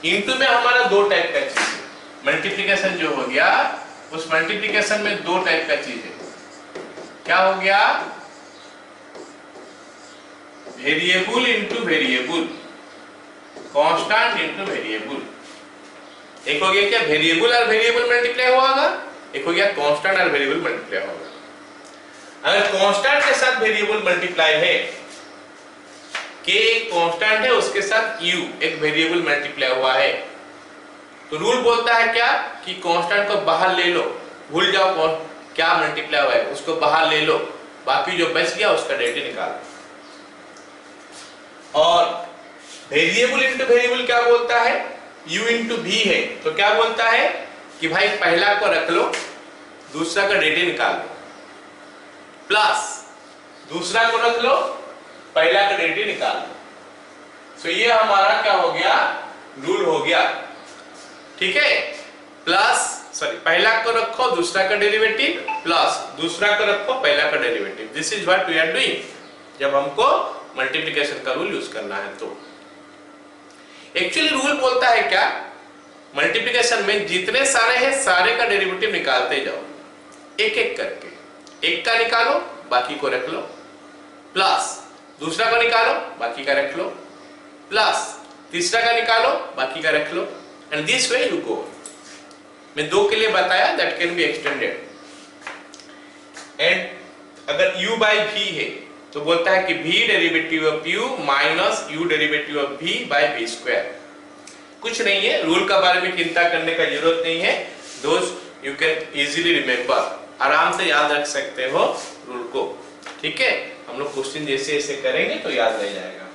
इनटू में हमारा दो टाइप का चीज है, मल्टीप्लिकेशन जो हो गया, उस मल्टीप्लिकेशन में दो टाइप का चीज है, क्या हो गया, variable into variable, constant into variable. एक हो गया क्या, वेरिएबल और वेरिएबल मल्टीप्लाई होगा, एक हो गया कांस्टेंट और वेरिएबल मल्टीप्लाई होगा। अगर कांस्टेंट के साथ वेरिएबल मल्टीप्लाई है, k एक कांस्टेंट है, उसके साथ u एक वेरिएबल मल्टीप्लाई हुआ है, तो रूल बोलता है क्या कि कांस्टेंट को बाहर ले लो, भूल जाओ कौन क्या मल्टीप्लाई हुआ है, उसको बाहर ले लो, बाकी जो बच गया उसका डेरिवेटिव निकालो। और वेरिएबल इनटू वेरिएबल क्या बोलता है, u इनटू v है, तो क्या बोलता है कि भाई पहला को रख लो, दूसरा का डेरिवेटिव निकाल लो, प्लस दूसरा को रख लो, पहला का डेरिवेटिव निकाल लो। तो ये हमारा क्या हो गया, रूल हो गया, ठीक है। प्लस सॉरी, पहला को रखो दूसरा का डेरिवेटिव, प्लस दूसरा को रखो पहला का derivative. This is what we are doing, जब हमको मल्टीप्लिकेशन का रूल यूज करना है। तो एक्चुअली रूल बोलता है क्या, मल्टीप्लिकेशन में जितने सारे हैं सारे का डेरिवेटिव निकालते जाओ, एक एक करके, एक का निकालो बाकी को रख लो, प्लस दूसरा का निकालो बाकी का रख लो, प्लस तीसरा का निकालो बाकी का रख लो, and this way you go. मैं दो के लिए बताया, that can be extended. And अगर u बाई v है तो बोलता है कि v derivative of u minus u derivative of v by v square. कुछ नहीं है, रूल का बारे में चिंता करने का जरूरत नहीं है, दोस्त यू कैन इजीली रिमेंबर, आराम से याद रख सकते हो रूल को, ठीक है। हम लोग क्वेश्चन जैसे ऐसे करेंगे तो याद रह जाएगा।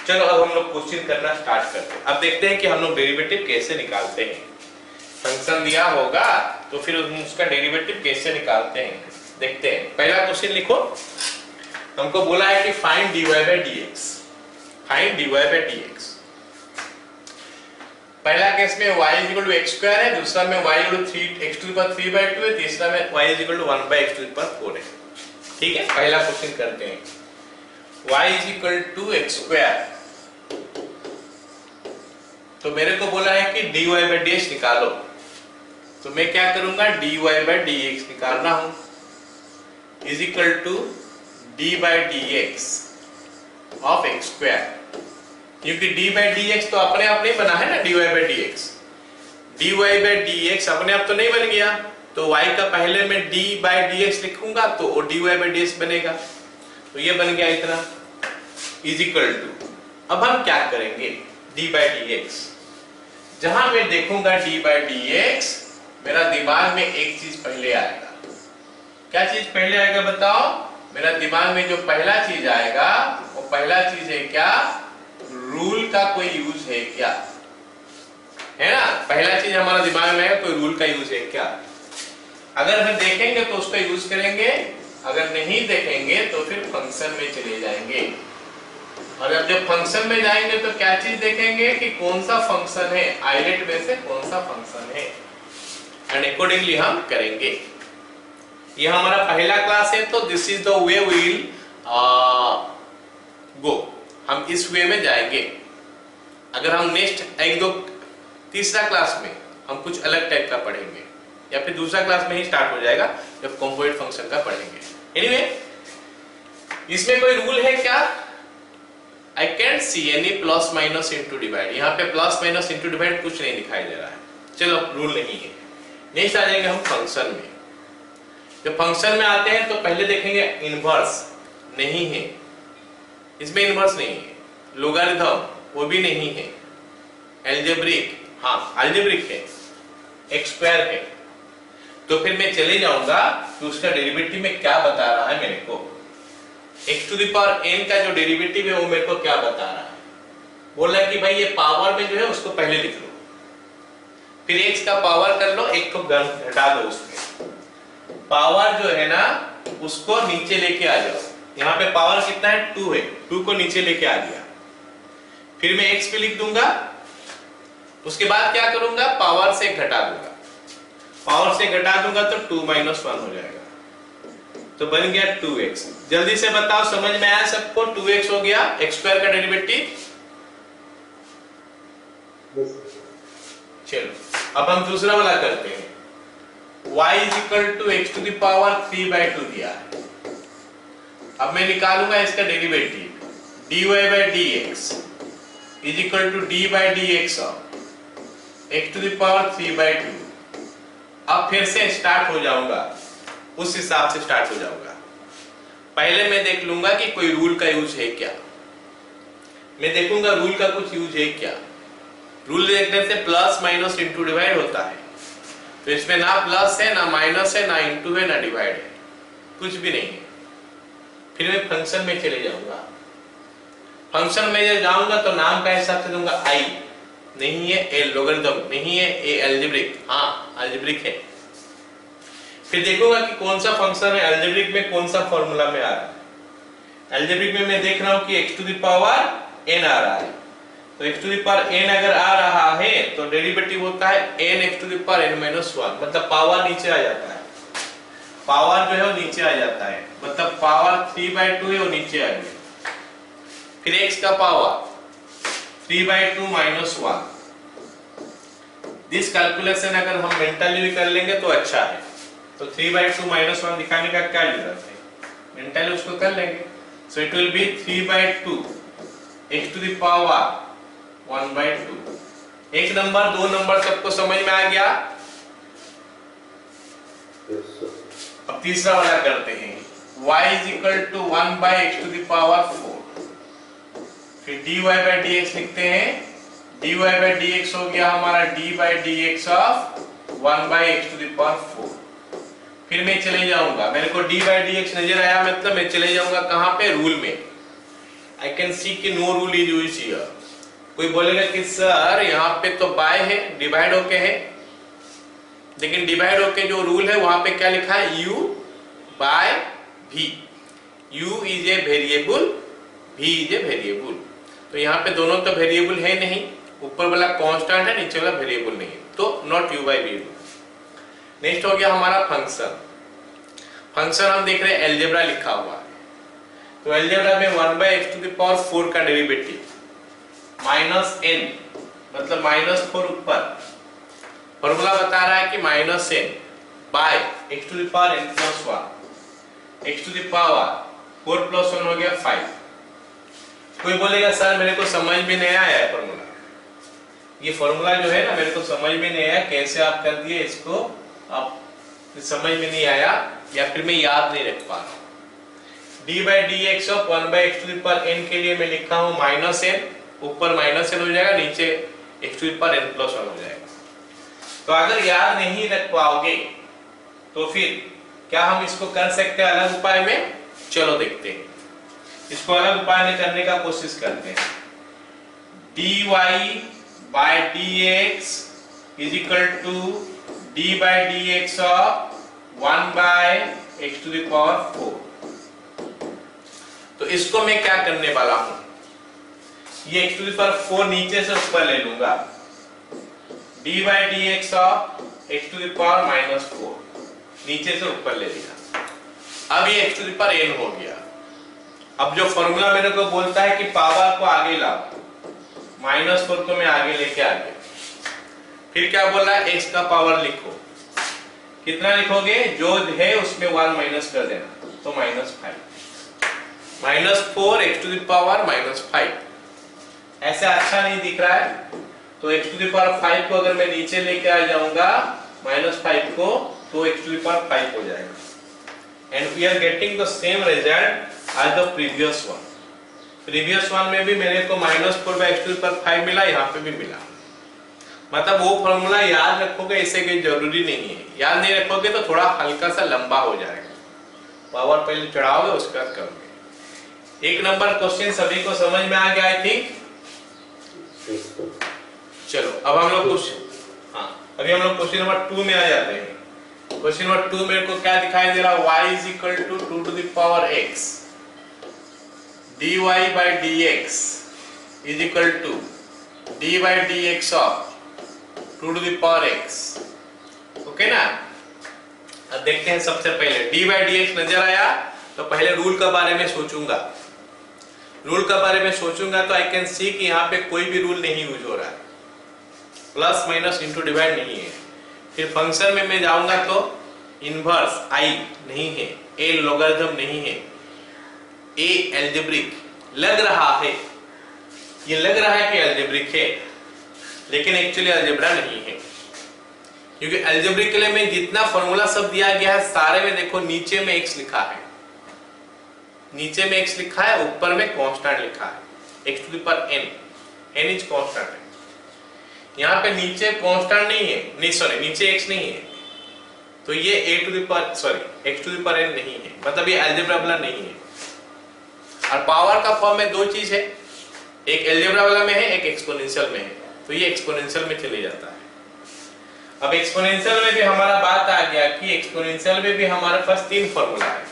चलो अब हम लोग क्वेश्चन करना स्टार्ट करते हैं। अब देखते हैं कि हम लोग डेरिवेटिव कैसे निकालते हैं। फंक्शन दिया होगा तो फिर उसका डेरिवेटिव कैसे निकालते हैं देखते हैं। पहला क्वेश्चन लिखो, हमको बोला है कि find dy by dx, find dy by dx। पहला केस में y equal to x square है, दूसरा में y equal to 3x to the power 3/2 है, तीसरा में y equal to 1/x to the power 4 है, ठीक है। पहला क्वेश्चन करते हैं, y equal to x square, तो मेरे को बोला है कि dy by dx निकालो, तो मैं क्या करूंगा, dy by dx निकालना हूं, is equal to d by dx of x square, क्योंकि d by dx तो अपने आप नहीं बना है ना, dy by dx, dy by dx अपने आप तो नहीं बन गया, तो y का पहले मैं d by dx लिखूंगा तो dy by dx बनेगा, तो ये बन गया इतना, इज इक्वल टू, अब हम क्या करेंगे, d by dx, जहां मैं देखूंगा डी बाई डी एक्स, मेरा दिमाग में एक चीज पहले आएगा। क्या चीज पहले आएगा बताओ? मेरा दिमाग में जो पहला चीज आएगा वो पहला चीज है क्या? रूल का कोई यूज है क्या, है ना? पहला चीज हमारा दिमाग में है कोई रूल का यूज है क्या। अगर हम देखेंगे तो उसका यूज करेंगे, अगर नहीं देखेंगे तो फिर फंक्शन में चले जाएंगे। और जब फंक्शन में जाएंगे तो क्या चीज देखेंगे कि कौन सा फंक्शन है, आइलेट में से कौन सा फंक्शन है, एंड अकॉर्डिंगली हम करेंगे। ये हमारा पहला क्लास है, तो this is the way we will go, हम इस वे में जाएंगे। अगर हम नेक्स्ट एक दो तीसरा क्लास में हम कुछ अलग टाइप का पढ़ेंगे, या फिर दूसरा क्लास में ही स्टार्ट हो जाएगा जब कंपोजिट फंक्शन का पढ़ेंगे। एनीवे, इसमें कोई रूल है क्या? I can't see any plus minus into divide. यहाँ पे प्लस माइनस इंटू डिवाइड कुछ नहीं दिखाई दे रहा है, चलो रूल नहीं है। नेक्स्ट आ जाएंगे हम फंक्शन में। जब फंक्शन में आते हैं तो पहले देखेंगे इनवर्स, नहीं है इसमें, इनवर्स नहीं है। लोगारिथम वो भी नहीं है। एल्जेब्रिक, हाँ अलजेब्रिक है, एक्स स्क्वायर है। तो फिर मैं चले जाऊंगा कि उसका डेरिवेटिव में क्या बता रहा है मेरे को। x to the power n का जो डेरिवेटिव है वो मेरे को क्या बता रहा है। बोला कि भाई ये पावर में जो है उसको पहले लिख लो, फिर x का पावर कर लो, एक को घटा दो, उसमें पावर जो है ना उसको नीचे लेके आ जाओ। यहाँ पे पावर कितना है? 2 है, 2 को नीचे लेके आ गया। फिर मैं x पे लिख दूंगा, उसके बाद क्या करूंगा? पावर से घटा दूंगा, पावर से घटा दूंगा तो 2 - 1 हो जाएगा, तो बन गया 2x। जल्दी से बताओ, समझ में आया सबको? 2x हो गया, x स्क्वायर का डेरिवेटिव। चलो अब हम दूसरा वाला करते हैं। y = x to the power 3/2 दिया है। अब मैं निकालूंगा इसका डेरिवेटिव, dy/dx = d/dx of x to the power 3/2। अब फिर से स्टार्ट हो जाऊंगा, उस हिसाब से स्टार्ट हो जाऊंगा। पहले मैं देख लूंगा कि कोई रूल का यूज है क्या, मैं देखूंगा रूल का कुछ यूज है क्या। रूल देखने से प्लस माइनस इंटू डिवाइड होता है, तो इसमें ना प्लस है, ना माइनस है, ना इंटू है, ना डिवाइड है, कुछ भी नहीं है। फिर मैं फंक्शन में चले जाऊंगा। फंक्शन में जब जाऊंगा तो नाम का हिसाब से दूंगा i, नहीं है ए लोगरिथम, नहीं है ए अलजेब्रिक, हाँ अलजेब्रिक है। फिर देखूंगा कि कौन सा फंक्शन है अलजेब्रिक में, कौन सा फॉर्मूला में आ रहा है। अलजेब्रिक में मैं देख रहा हूं कि x to the power n आ रहा है, तो x to the power n अगर आ रहा है तो डेरिवेटिव होता है n x to the power n - 1, मतलब पावर नीचे आ जाता है, पावर जो है वो नीचे आ जाता है, मतलब पावर 3/2 है वो नीचे आ गया। फिर x का पावर 3/2 - 1। दिस कैलकुलेशन अगर हम मेंटली भी कर लेंगे तो अच्छा है, तो 3/2 - 1 दिखाने का क्या जरूरत है, मेंटली उसको कर लेंगे। So it will be 3/2 x to the power 1/2। एक नंबर, दो नंबर सबको समझ में आ गया? अब तीसरा वाला करते हैं, y = 1/x to the power 4। फिर dy/dx लिखते हैं, dy/dx हो गया हमारा d/dx of 1/x to the power 4। फिर मैं चले जाऊंगा, मेरे को d/dx नजर आया, मतलब मैं चले जाऊंगा कहां पे? रूल में। आई कैन सी कि no rule is used here. कोई बोलेगा कि सर यहाँ पे तो बाय है, डिवाइड होके है, लेकिन डिवाइड होके जो रूल है वहां पे क्या लिखा है? u/v। u is a variable, v is a variable. तो यहाँ पे दोनों तो वेरिएबल है नहीं, ऊपर वाला कांस्टेंट है, नीचे वाला वेरिएबल नहीं, तो नॉट u/v। नेक्स्ट हो गया हमारा फंक्शन। फंक्शन हम देख रहे हैं अलजेब्रा लिखा हुआ है, तो अलजेब्रा में 1/x टू द पावर 4 का डेरिवेटिव -n, मतलब -4 ऊपर, फॉर्मूला बता रहा है कि -n/x to the power n + 1, x to the power 4 + 1 हो गया 5। कोई बोलेगा सर मेरे को समझ में नहीं आया है फॉर्मूला, ये फॉर्मूला जो है ना मेरे को समझ में नहीं आया, कैसे आप कर दिए इसको, आप समझ में नहीं आया या फिर मैं याद नहीं रख पा रहा हूँ। d/dx of 1/x to the power n के लिए मैं लिखा हूँ -n, ऊपर -n हो जाएगा, नीचे x to the power n plus 1 हो जाएगा। तो अगर याद नहीं रख पाओगे तो फिर क्या हम इसको कर सकते हैं अलग उपाय में? चलो देखते हैं, इसको अलग उपाय में करने का कोशिश करते हैं। dy by dx is equal to d by dx of 1 by x to the power 4। तो इसको मैं क्या करने वाला हूं, ये x to the power 4 नीचे से ऊपर ले लूंगा, d by dx of x to the power -4 नीचे से ऊपर ले लिया। अब ये x to the power n हो गया। अब जो फॉर्मूला मेरे को बोलता है कि पावर को आगे लाओ, -4 को मैं आगे लेके आ गया। फिर क्या बोल रहा है, x का पावर लिखो। कितना लिखोगे? जो है उसमें 1 माइनस कर देना, तो -5। -4 x टू द पावर -5 ऐसे अच्छा नहीं दिख रहा है, तो x टू द पावर 5 को अगर मैं नीचे लेके आ जाऊंगा -5 को, तो x टू द पावर 5 हो जाएगा। And we are getting the same result as the previous one. Previous one में भी मेरे को -4 by x to the power 5 मिला, यहाँ पे भी मिला। मतलब वो फॉर्मूला याद रखोगे ऐसे कोई जरूरी नहीं है, याद नहीं रखोगे तो थोड़ा हल्का सा लंबा हो जाएगा। पावर पहले चढ़ाओगे उसके बाद करोगे। 1 नंबर क्वेश्चन सभी को समझ में आ गया आई थिंक। चलो अब हम लोग अभी हम लोग क्वेश्चन नंबर 2 में आ जाते हैं। क्वेश्चन नंबर 2 मेरे को क्या दिखाई दे रहा, y is equal to 2 to the power x dy by dx is equal to d by dx of 2 to the power x। Okay ना। अब देखते हैं, सबसे पहले d by dx नजर आया तो पहले रूल के बारे में सोचूंगा। रूल के बारे में सोचूंगा तो आई कैन सी कि यहाँ पे कोई भी रूल नहीं यूज हो रहा है, प्लस माइनस इंटू डिवाइड नहीं है। फिर फंक्शन में मैं जाऊंगा तो इनवर्स i नहीं है, a लॉगरिथम नहीं है, a एल्जेब्रिक लग रहा है, ये लग रहा है कि एल्जेब्रिक है, लेकिन एक्चुअली अलजेब्रा नहीं है। क्योंकि अलजेब्रिक के लिए में जितना फॉर्मूला सब दिया गया है सारे में देखो नीचे में x लिखा है, नीचे में x लिखा है, ऊपर में कांस्टेंट लिखा है x to the power n, n is constant है। यहाँ पे नीचे कांस्टेंट नहीं है, नहीं सॉरी नीचे x नहीं है, तो ये a to the power sorry x to the power n नहीं है, मतलब ये अलजेब्रा वाला नहीं है। और पावर का फॉर्म में 2 चीज है, एक अलजेब्रा वाला में है, एक एक्सपोनेंशियल में है, तो ये एक्सपोनेंशियल में चले जाता है। अब एक्सपोनेंशियल में भी हमारा बात आ गया कि एक्सपोनेंशियल में भी हमारे पास 3 फॉर्मूला है।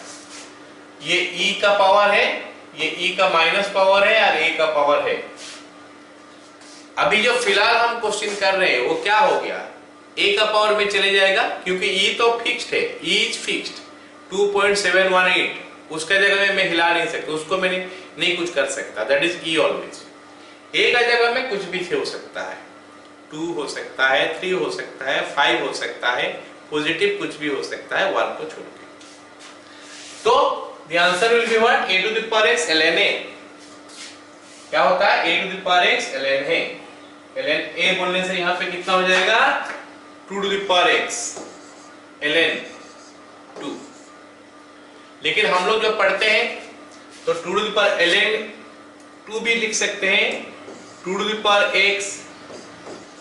ये e का पावर है, ये e का माइनस पावर है और a का पावर है। अभी जो फिलहाल हम क्वेश्चन कर रहे हैं वो क्या हो गया, a का पावर में चले जाएगा, क्योंकि e तो फिक्स्ड है, e इज फिक्स्ड 2.718, उसका जगह में मैं हिला नहीं सकता, उसको मैं नहीं कुछ कर सकता, that is e always. a का जगह में कुछ भी हो सकता है, 2 हो सकता है, 3 हो सकता है, 5 हो सकता है, पॉजिटिव कुछ भी हो सकता है 1 को छोड़ के। तो the answer will be what, a to the power x ln a। क्या होता है, a to the power x ln a। ln a बोलने से यहाँ पे कितना हो जाएगा, 2 to the power x ln 2। लेकिन हम लोग जो पढ़ते हैं तो 2 to the power ln 2 भी लिख सकते हैं, 2 to the power x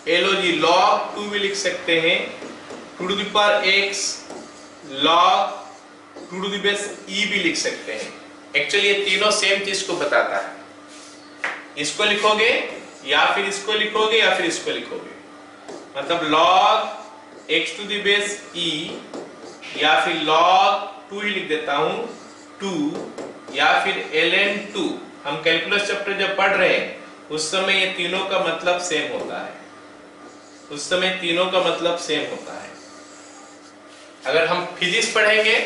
low log 2 भी लिख सकते हैं, 2 to the power x log 2 to the base e भी लिख सकते हैं। एक्चुअली ये तीनों सेम चीज को बताता है। इसको लिखोगे या फिर इसको लिखोगे या फिर इसको लिखोगे, मतलब log x to the base e या फिर log 2 ही लिख देता हूं 2 या फिर ln 2। हम कैलकुलस चैप्टर जब पढ़ रहे हैं उस समय ये तीनों का मतलब सेम होता है, उस समय तीनों का मतलब सेम होता है। अगर हम फिजिक्स पढ़ेंगे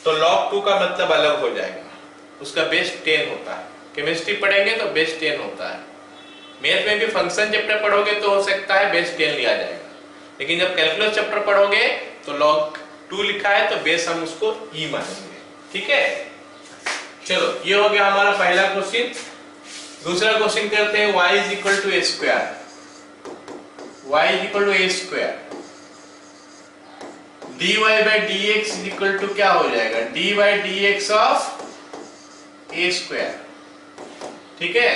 तो log 2 का मतलब अलग हो जाएगा, उसका बेस 10 होता है। केमिस्ट्री पढ़ेंगे तो बेस 10 होता है। मैथ में भी फंक्शन चैप्टर पढ़ोगे तो हो सकता है बेस 10 लिया जाएगा, लेकिन जब कैलकुलस चैप्टर पढ़ोगे तो log 2 लिखा है तो बेस हम उसको e मानेंगे। ठीक है, चलो ये हो गया हमारा पहला क्वेश्चन। दूसरा क्वेश्चन करते हैं, y is equal to a square। y is equal to a square, dy by dx is equal to क्या हो जाएगा, d by dx of a square। ठीक है,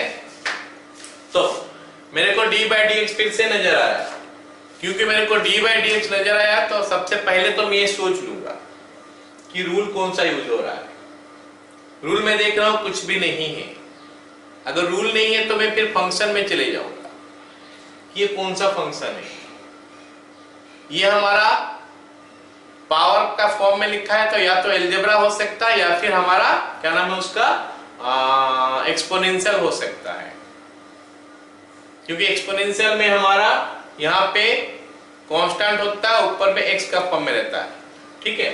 तो मेरे को डी बाई डी एक्स फिर से नजर आ रहा है। क्योंकि मेरे को डी बाई डी एक्स नजर आया तो सबसे पहले तो मैं ये सोच लूंगा कि रूल कौन सा यूज हो रहा है। रूल में देख रहा हूं कुछ भी नहीं है। अगर रूल नहीं है तो मैं फिर फंक्शन में चले जाऊंगा। ये कौन सा फंक्शन है? ये हमारा पावर का फॉर्म में लिखा है तो या तो एलजेब्रा हो सकता है या फिर हमारा क्या नाम है उसका एक्सपोनेंशियल हो सकता है। क्योंकि एक्सपोनेंशियल में हमारा यहाँ पे कांस्टेंट होता है, ऊपर में एक्स का फॉर्म में रहता है, ठीक है,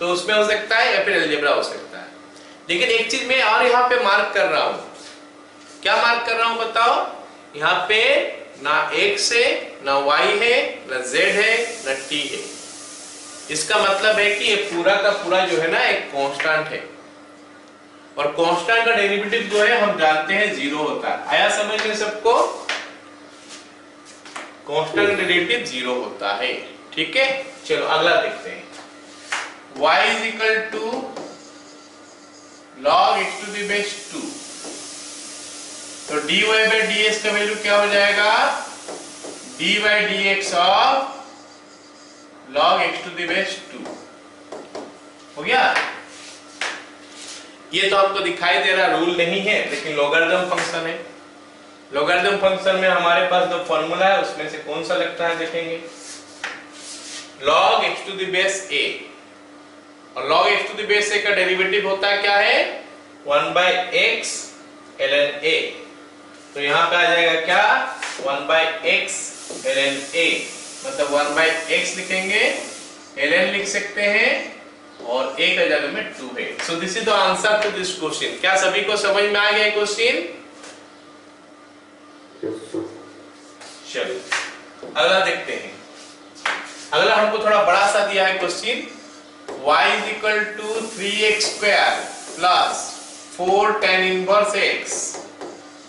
तो उसमें हो सकता है या फिर एलजेब्रा हो सकता है। लेकिन एक चीज मैं और यहाँ पे मार्क कर रहा हूं। क्या मार्क कर रहा हूं बताओ? यहाँ पे ना x है, ना y है, ना z है, ना t है। इसका मतलब है कि ये पूरा का पूरा जो है ना एक कांस्टेंट है, और कांस्टेंट का डेरिवेटिव जो है हम जानते हैं 0 होता है। आया समझ में सबको? कांस्टेंट डेरिवेटिव 0 होता है, ठीक है। चलो अगला देखते हैं। y is equal to log x to the base 2, तो dy by dx का वैल्यू क्या हो जाएगा? d by dx of log x to the base 2 हो गया। ये तो आपको दिखाई दे रहा रूल नहीं है, लेकिन लॉगरिथम फंक्शन है। लॉगरिथम फंक्शन में हमारे पास जो फॉर्मूला है उसमें से कौन सा लगता है देखेंगे। log x to the base a, और log x to the base a का डेरिवेटिव होता है क्या है? 1 by x ln a। तो यहाँ पे आ जाएगा क्या? 1 by x ln a, मतलब 1 by x लिखेंगे, ln लिख सकते हैं, और a का जगह में 2 है। So this is the answer to this question. क्या सभी को समझ में आ गया क्वेश्चन? चलो अगला देखते हैं। अगला हमको थोड़ा बड़ा सा दिया है question. y is equal to 3x square plus 4 tan inverse x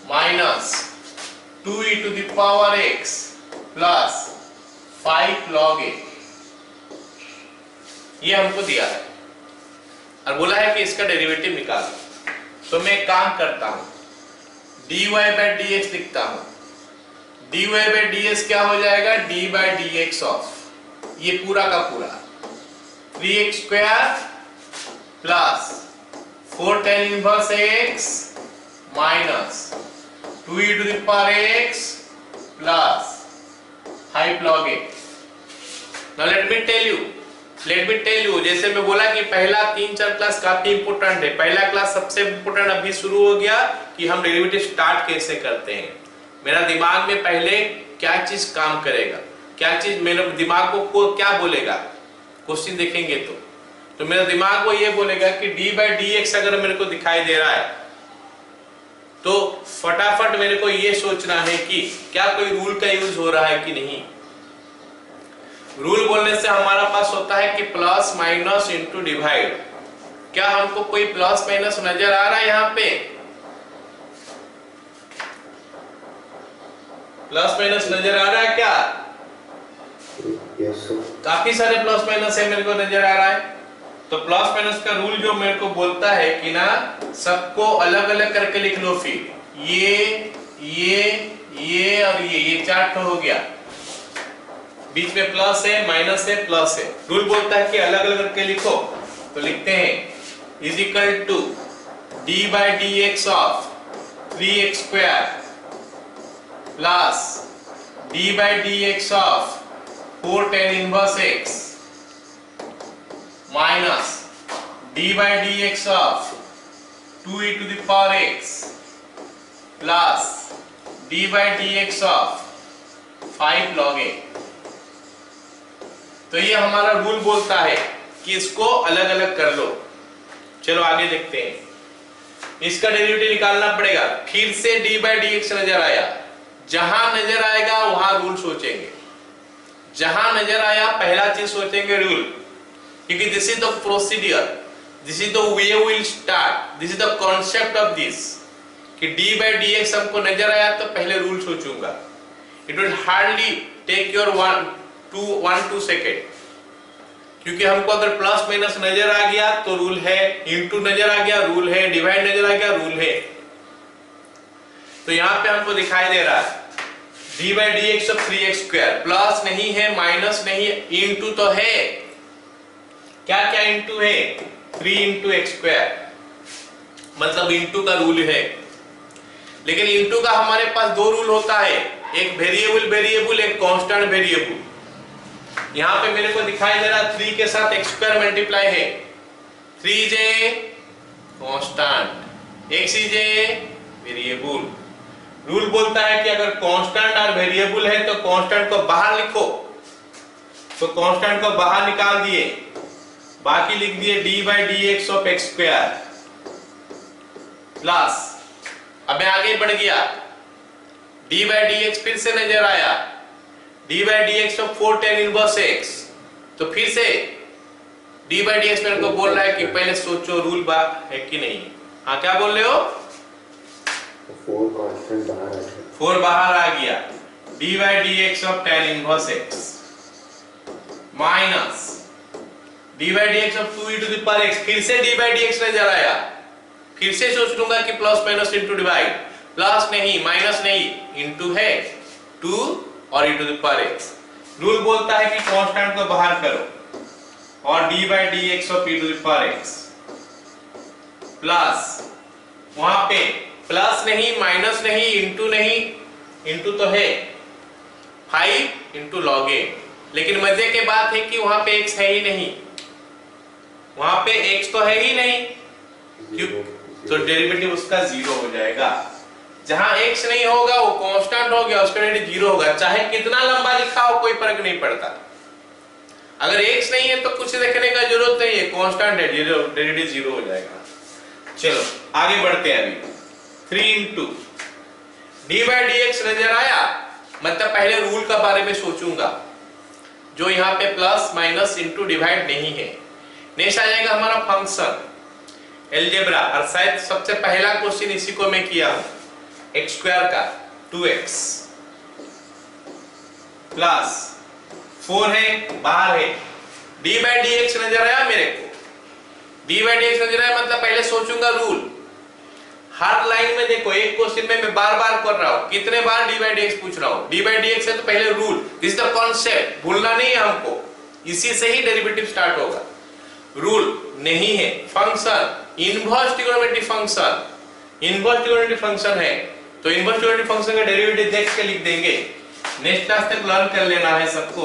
minus 2e to the power x plus 5 log a, ये हमको दिया है और बोला है कि इसका डेरिवेटिव निकालो। तो मैं काम करता हूं, dy by dx लिखता हूं। dy by ds क्या हो जाएगा? d by dx ऑफ ये पूरा का पूरा 3x square plus 4 tan inverse x minus 2e to the power x plus 5 log a। Now let me tell you, जैसे मैं बोला कि पहला 3-4 क्लास काफी इंपोर्टेंट है। पहला क्लास सबसे इंपोर्टेंट अभी शुरू हो गया कि हम डेरिवेटिव स्टार्ट कैसे करते हैं। मेरा दिमाग में पहले क्या चीज काम करेगा, क्या चीज मेरे दिमाग को क्या बोलेगा, क्वेश्चन देखेंगे तो मेरा दिमाग को ये बोलेगा कि d by dx अगर मेरे को दिखाई दे रहा है तो फटाफट मेरे को ये सोचना है कि क्या कोई रूल का यूज हो रहा है कि नहीं। रूल बोलने से हमारा पास होता है कि प्लस माइनस इंटू डिवाइड। क्या हमको कोई प्लस माइनस नजर आ रहा है? यहाँ पे प्लस माइनस नजर आ रहा है क्या? yes, काफी सारे प्लस माइनस है, मेरे को नजर आ रहा है। तो प्लस माइनस का रूल जो मेरे को बोलता है कि ना सबको अलग अलग करके लिख लो। फिर ये और ये 4 हो गया, बीच में प्लस है, माइनस है, प्लस है। रूल बोलता है कि अलग अलग करके लिखो, तो लिखते हैं is equal to D by D x of 3x square plus D by D x of 4 tan inverse x minus D by D x of 2e to the power x plus D by D x of 5 log a। तो ये हमारा rule बोलता है कि इसको अलग अलग कर लो। चलो आगे देखते हैं। इसका डेरिवेटिव निकालना पड़ेगा। फिर से d by dx नजर आया, जहां नजर आएगा वहां रूल सोचेंगे। जहां नजर आया पहला चीज सोचेंगे रूल, क्योंकि this is the procedure, this is the way we will start, this is the concept of this कि d by dx हमको नजर आया तो पहले रूल सोचूंगा। It will hardly take your 1-2 second, क्योंकि हमको अगर प्लस माइनस नजर आ गया तो रूल है, इंटू नजर आ गया रूल है, डिवाइड नजर आ गया रूल है। तो यहाँ पे हमको दिखाई दे रहा है D by D x of 3x², plus नहीं है, माइनस नहीं है, इंटू तो है। क्या क्या इंटू है? 3 इंटू x², मतलब इंटू का रूल है। लेकिन इंटू का हमारे पास दो रूल होता है, एक वेरिएबल, एक कांस्टेंट वेरिएबल। यहां पे मेरे को दिखाई दे रहा 3 के साथ x² मल्टीप्लाई है, 3j constant, xj variable. Rule बोलता है कि अगर कांस्टेंट और वेरिएबल है तो कांस्टेंट को बाहर लिखो, तो कांस्टेंट को बाहर निकाल दिए, बाकी लिख दिए D by D x of x² plus, अब मैं आगे बढ़ गया, डी बाई डी एक्स फिर से नजर आया, D by D x of 4 tan inverse x, तो फिर से डी बाई डी एक्स मेरे को बोल रहा है कि पहले सोचो रूल है कि नहीं। हाँ क्या बोल रहे हो? 4 बाहर आ गया, D by D x of tan inverse x minus D by D x of 2 e to the power x, फिर से डी बाई डी एक्स नजर आया, फिर से सोच लूंगा कि plus minus into divide, plus नहीं माइनस नहीं, इंटू है 2 और e to the power x। Rule बोलता है कि कांस्टेंट को बाहर करो और d by D x of e to the power x plus, वहां पे प्लस नहीं माइनस नहीं इंटू नहीं, इंटू तो है 5 इंटू लॉग ए, लेकिन मजे की बात है कि वहां पे x है ही नहीं, वहां पे x तो है ही नहीं, क्यों? तो डेरिवेटिव उसका 0 हो जाएगा। जहां x नहीं होगा वो कांस्टेंट हो गया, उसका डेरिवेटिव 0 होगा, चाहे कितना लंबा लिखा हो कोई फर्क नहीं पड़ता। अगर x नहीं है तो कुछ देखने का जरूरत नहीं है, कांस्टेंट है, डेरिवेटिव 0 हो जाएगा। चलो आगे बढ़ते हैं। अभी 3 into D by D x नजर आया, मतलब पहले रूल का बारे में सोचूंगा, जो यहाँ पे प्लस माइनस इंटू डिवाइड नहीं है। नेक्स्ट आ जाएगा हमारा फंक्शन एलजेब्रा, और शायद सबसे पहला क्वेश्चन इसी को मैं किया हूं, x² का 2x प्लस 4 है, बाहर है, डी बाई डी एक्स नजर आया मेरे को, डी बाई डी एक्स नजर आया, मतलब पहले सोचूंगा रूल। हर लाइन में देखो, एक क्वेश्चन में मैं बार बार कर रहा हूं, कितने बार डी बाई डी एक्स पूछ रहा हूं, डी बाई डी एक्स है तो पहले rule, this is the concept, भूलना नहीं है हमको, इसी से ही डेरिवेटिव स्टार्ट होगा। रूल नहीं है, function inverse trigonometric function, inverse trigonometric function है, तो इनवर्स ट्रिगोनोमेट्रिक फंक्शन का डेरिवेटिव देख के लिख देंगे। नेक्स्ट क्लास तक लर्न कर लेना है सबको।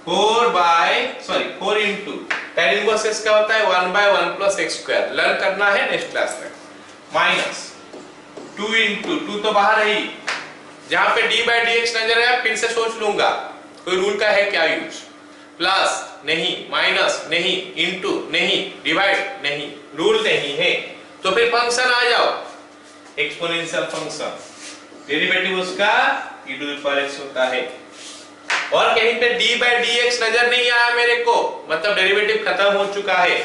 4 इंटू tan इनवर्स x क्या होता है 1/1 प्लस x², लर्न करना है नेक्स्ट क्लास तक। माइनस 2 इंटू 2 तो बाहर है ही, जहां पे d बाई डी एक्स नजर आया फिर से सोच लूंगा कोई रूल का है क्या यूज, प्लस नहीं माइनस नहीं इंटू नहीं डिवाइड नहीं, रूल नहीं है, तो फिर फंक्शन आ जाओ, एक्सपोनेंशियल फंक्शन, डेरिवेटिव उसका e to the power x होता है। और कहीं पे d बाई डी एक्स नजर नहीं आया मेरे को, मतलब डेरिवेटिव खत्म हो चुका है।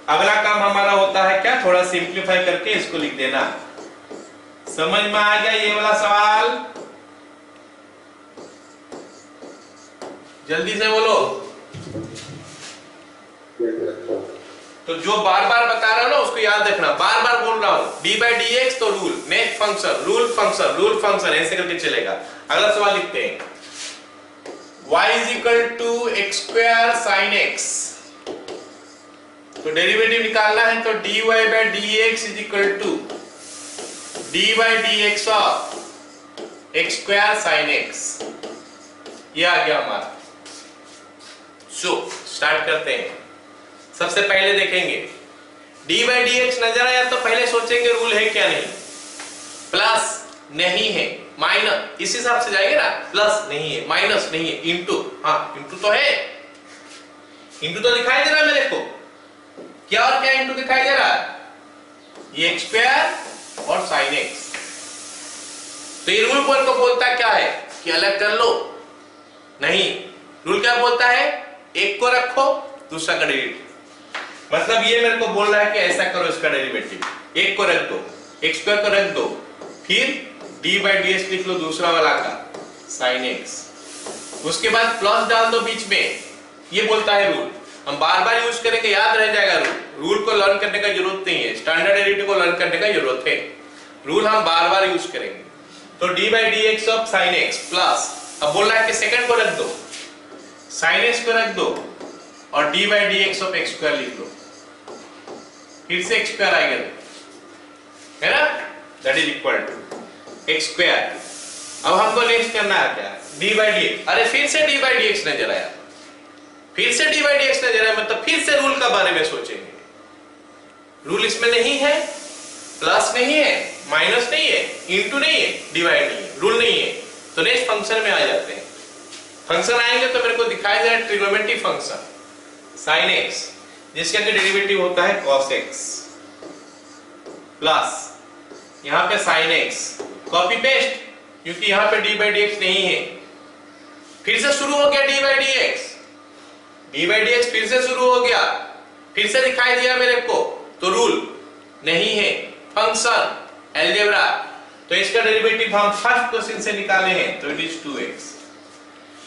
अगला काम हमारा होता है क्या, थोड़ा सिंप्लीफाई करके इसको लिख देना। समझ में आ गया ये वाला सवाल? जल्दी से बोलो। तो जो बार बार बता रहा हूं ना उसको याद रखना, बार बार बोल रहा हूं, डी बाई डी एक्स तो rule, next function rule function rule function, ऐसे करके चलेगा। अगला सवाल लिखते हैं, y is equal to x² sin x, तो डेरिवेटिव निकालना है तो dy by dx is equal to d by dx of x² sin x, ये आ गया हमारा। सो स्टार्ट करते हैं। सबसे पहले देखेंगे d by dx नजर आया तो पहले सोचेंगे रूल है क्या नहीं, प्लस नहीं है, माइनस इस हिसाब से जाएंगे ना, प्लस नहीं है माइनस नहीं है इंटू, हाँ इंटू तो है, इंटू तो दिखाई दे रहा है मेरे को, क्या और क्या इंटू दिखाई दे रहा है, ये x² और sin x। तो ये रूल को बोलता क्या है कि अलग कर लो, नहीं, रूल क्या बोलता है, एक को रखो दूसरा का डेरिवेटिव, मतलब ये मेरे को बोल रहा है कि ऐसा करो, इसका डेरिवेटिव एक को रख दो, x² को रख दो, फिर d by dx लिख लो दूसरा वाला का sin x, उसके बाद प्लस डाल दो बीच में, ये बोलता है रूल। हम बार बार यूज करेंगे, याद रह जाएगा रूल, रूल को लर्न करने का जरूरत नहीं है, स्टैंडर्ड डेरिवेटिव को लर्न करने का जरूरत है, रूल हम बार बार यूज करेंगे। तो D by D x of sine x plus, अब बोल रहा है कि सेकंड को रख दो, साइन एक्स को रख दो और d by D x of x square लिख दो, फिर से एक्स स्क्वायर आएगा, है ना, that is equal to x square. अब हमको नेक्स्ट करना है क्या, डी बाई डी एक्स। अरे फिर से डी बाई डी एक्स नजर आया, फिर से डी बाई डी एक्स नजर आया, मतलब फिर से रूल का बारे में सोचेंगे। रूल इसमें नहीं है, प्लस नहीं है, माइनस नहीं है, इनटू नहीं है, डिवाइड नहीं है, रूल नहीं है। तो नेक्स्ट फंक्शन में आ जाते हैं। फंक्शन आएंगे तो मेरे को दिखाई दे रहा है ट्रिग्नोमेट्रिक फंक्शन sin x, जिसका डेरिवेटिव होता है cos x प्लस यहां पे sin x, कॉपी पेस्ट, क्योंकि यहां पे d by dx नहीं है। फिर से शुरू हो गया d by dx, d by dx फिर से शुरू हो गया, फिर से दिखाई दिया मेरे को, तो रूल नहीं है, फंक्शन अलजेब्रा। तो इसका डेरिवेटिव हम फर्स्ट क्वेश्चन से निकाले हैं, तो it is 2x।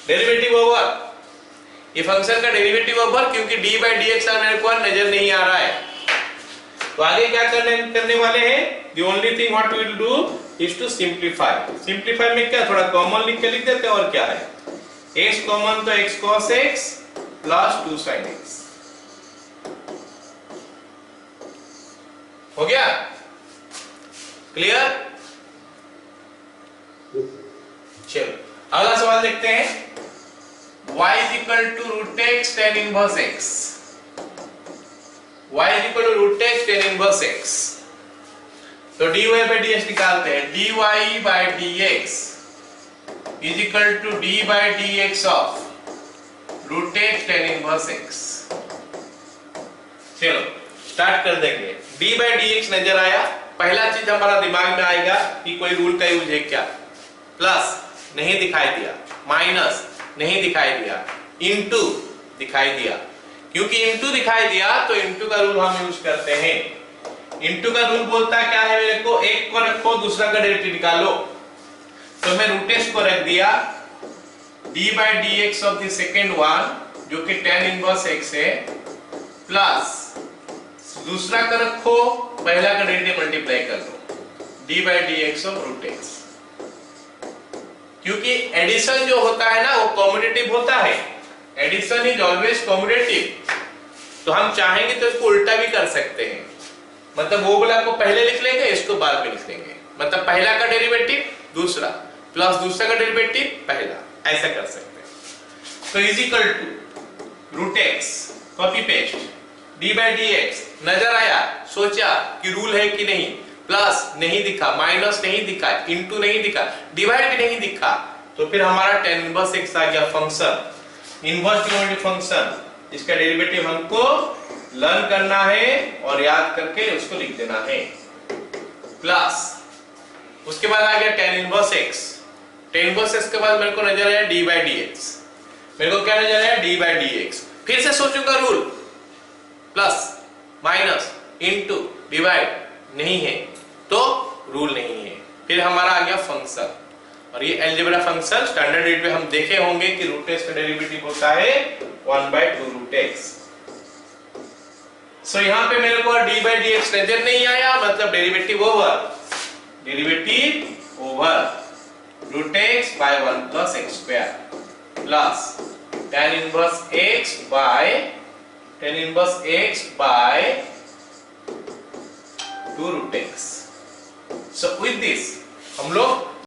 Derivative over, ये फंक्शन का डेरिवेटिव ओवर, क्योंकि d by dx मेरे को नजर नहीं आ रहा है। तो आगे क्या करने वाले हैं, the only thing what we will do is to simplify। Simplify में क्या, थोड़ा कॉमन लिख के लिख देते हैं, और क्या है, x कॉमन, तो x cos x plus 2 sin x हो गया, क्लियर। चलो अगला सवाल देखते हैं, y is equal to root x tan inverse x, y is equal to root x tan inverse x। तो dy by dx निकालते हैं, dy by dx is equal to d by dx of root x tan inverse x। चलो start कर देंगे। d by dx नजर आया, पहला चीज हमारा दिमाग में आएगा कि कोई रूल का यूज है क्या, प्लस नहीं दिखाई दिया, माइनस नहीं दिखाई दिया, इनटू दिखाई दिया। क्योंकि इनटू दिखाई दिया तो इनटू का रूल हम यूज करते हैं। इनटू का रूल बोलता है क्या है, मेरे को एक को रखो, दूसरा का डेरिवेटिव निकालो। तो मैं रूट एक्स को रख दिया, d by dx of the second one जो कि tan इनवर्स x है, प्लस दूसरा का रखो, पहला का डेरिवेटिव मल्टीप्लाई कर दो, d by dx of root x. क्योंकि एडिशन जो होता है ना वो कॉम्यूटेटिव होता है, एडिशन इज ऑलवेज कॉम्यूटेटिव। तो हम चाहेंगे तो इसको उल्टा भी कर सकते हैं, मतलब वो वाला को पहले लिख लेंगे, इसको बाद में लिख लेंगे, मतलब पहला का डेरिवेटिव दूसरा प्लस दूसरा का डेरिवेटिव पहला, ऐसा कर सकते हैं। तो is equal to root x, copy paste, d by dx नजर आया, सोचा कि रूल है कि नहीं, प्लस नहीं दिखा, माइनस नहीं दिखा, इनटू नहीं दिखा, डिवाइड भी नहीं दिखा, तो फिर हमारा tan इनवर्स x आ गया फंक्शन, इनवर्स ट्रिग्नोमेट्रिक फंक्शन, इसका डेरिवेटिव हमको लर्न करना है और याद करके उसको लिख देना है, प्लस उसके बाद आ गया tan inverse x। tan inverse x के बाद मेरे को नजर आया d by dx, मेरे को क्या नजर आया, d by dx। फिर से सोचूंगा rule, plus minus into divide नहीं है तो रूल नहीं है, फिर हमारा आ गया फंक्शन। और ये अलजेब्रा फंक्शन स्टैंडर्ड रेट में हम देखे होंगे कि रूट एक्स का डेरिवेटिव होता है 1/2 रूट एक्स। सो यहां पे मेरे को d by dx नजर नहीं आया, मतलब derivative over, derivative over root x by 1 plus x square plus tan inverse x by 2 root x. So with this हम लोग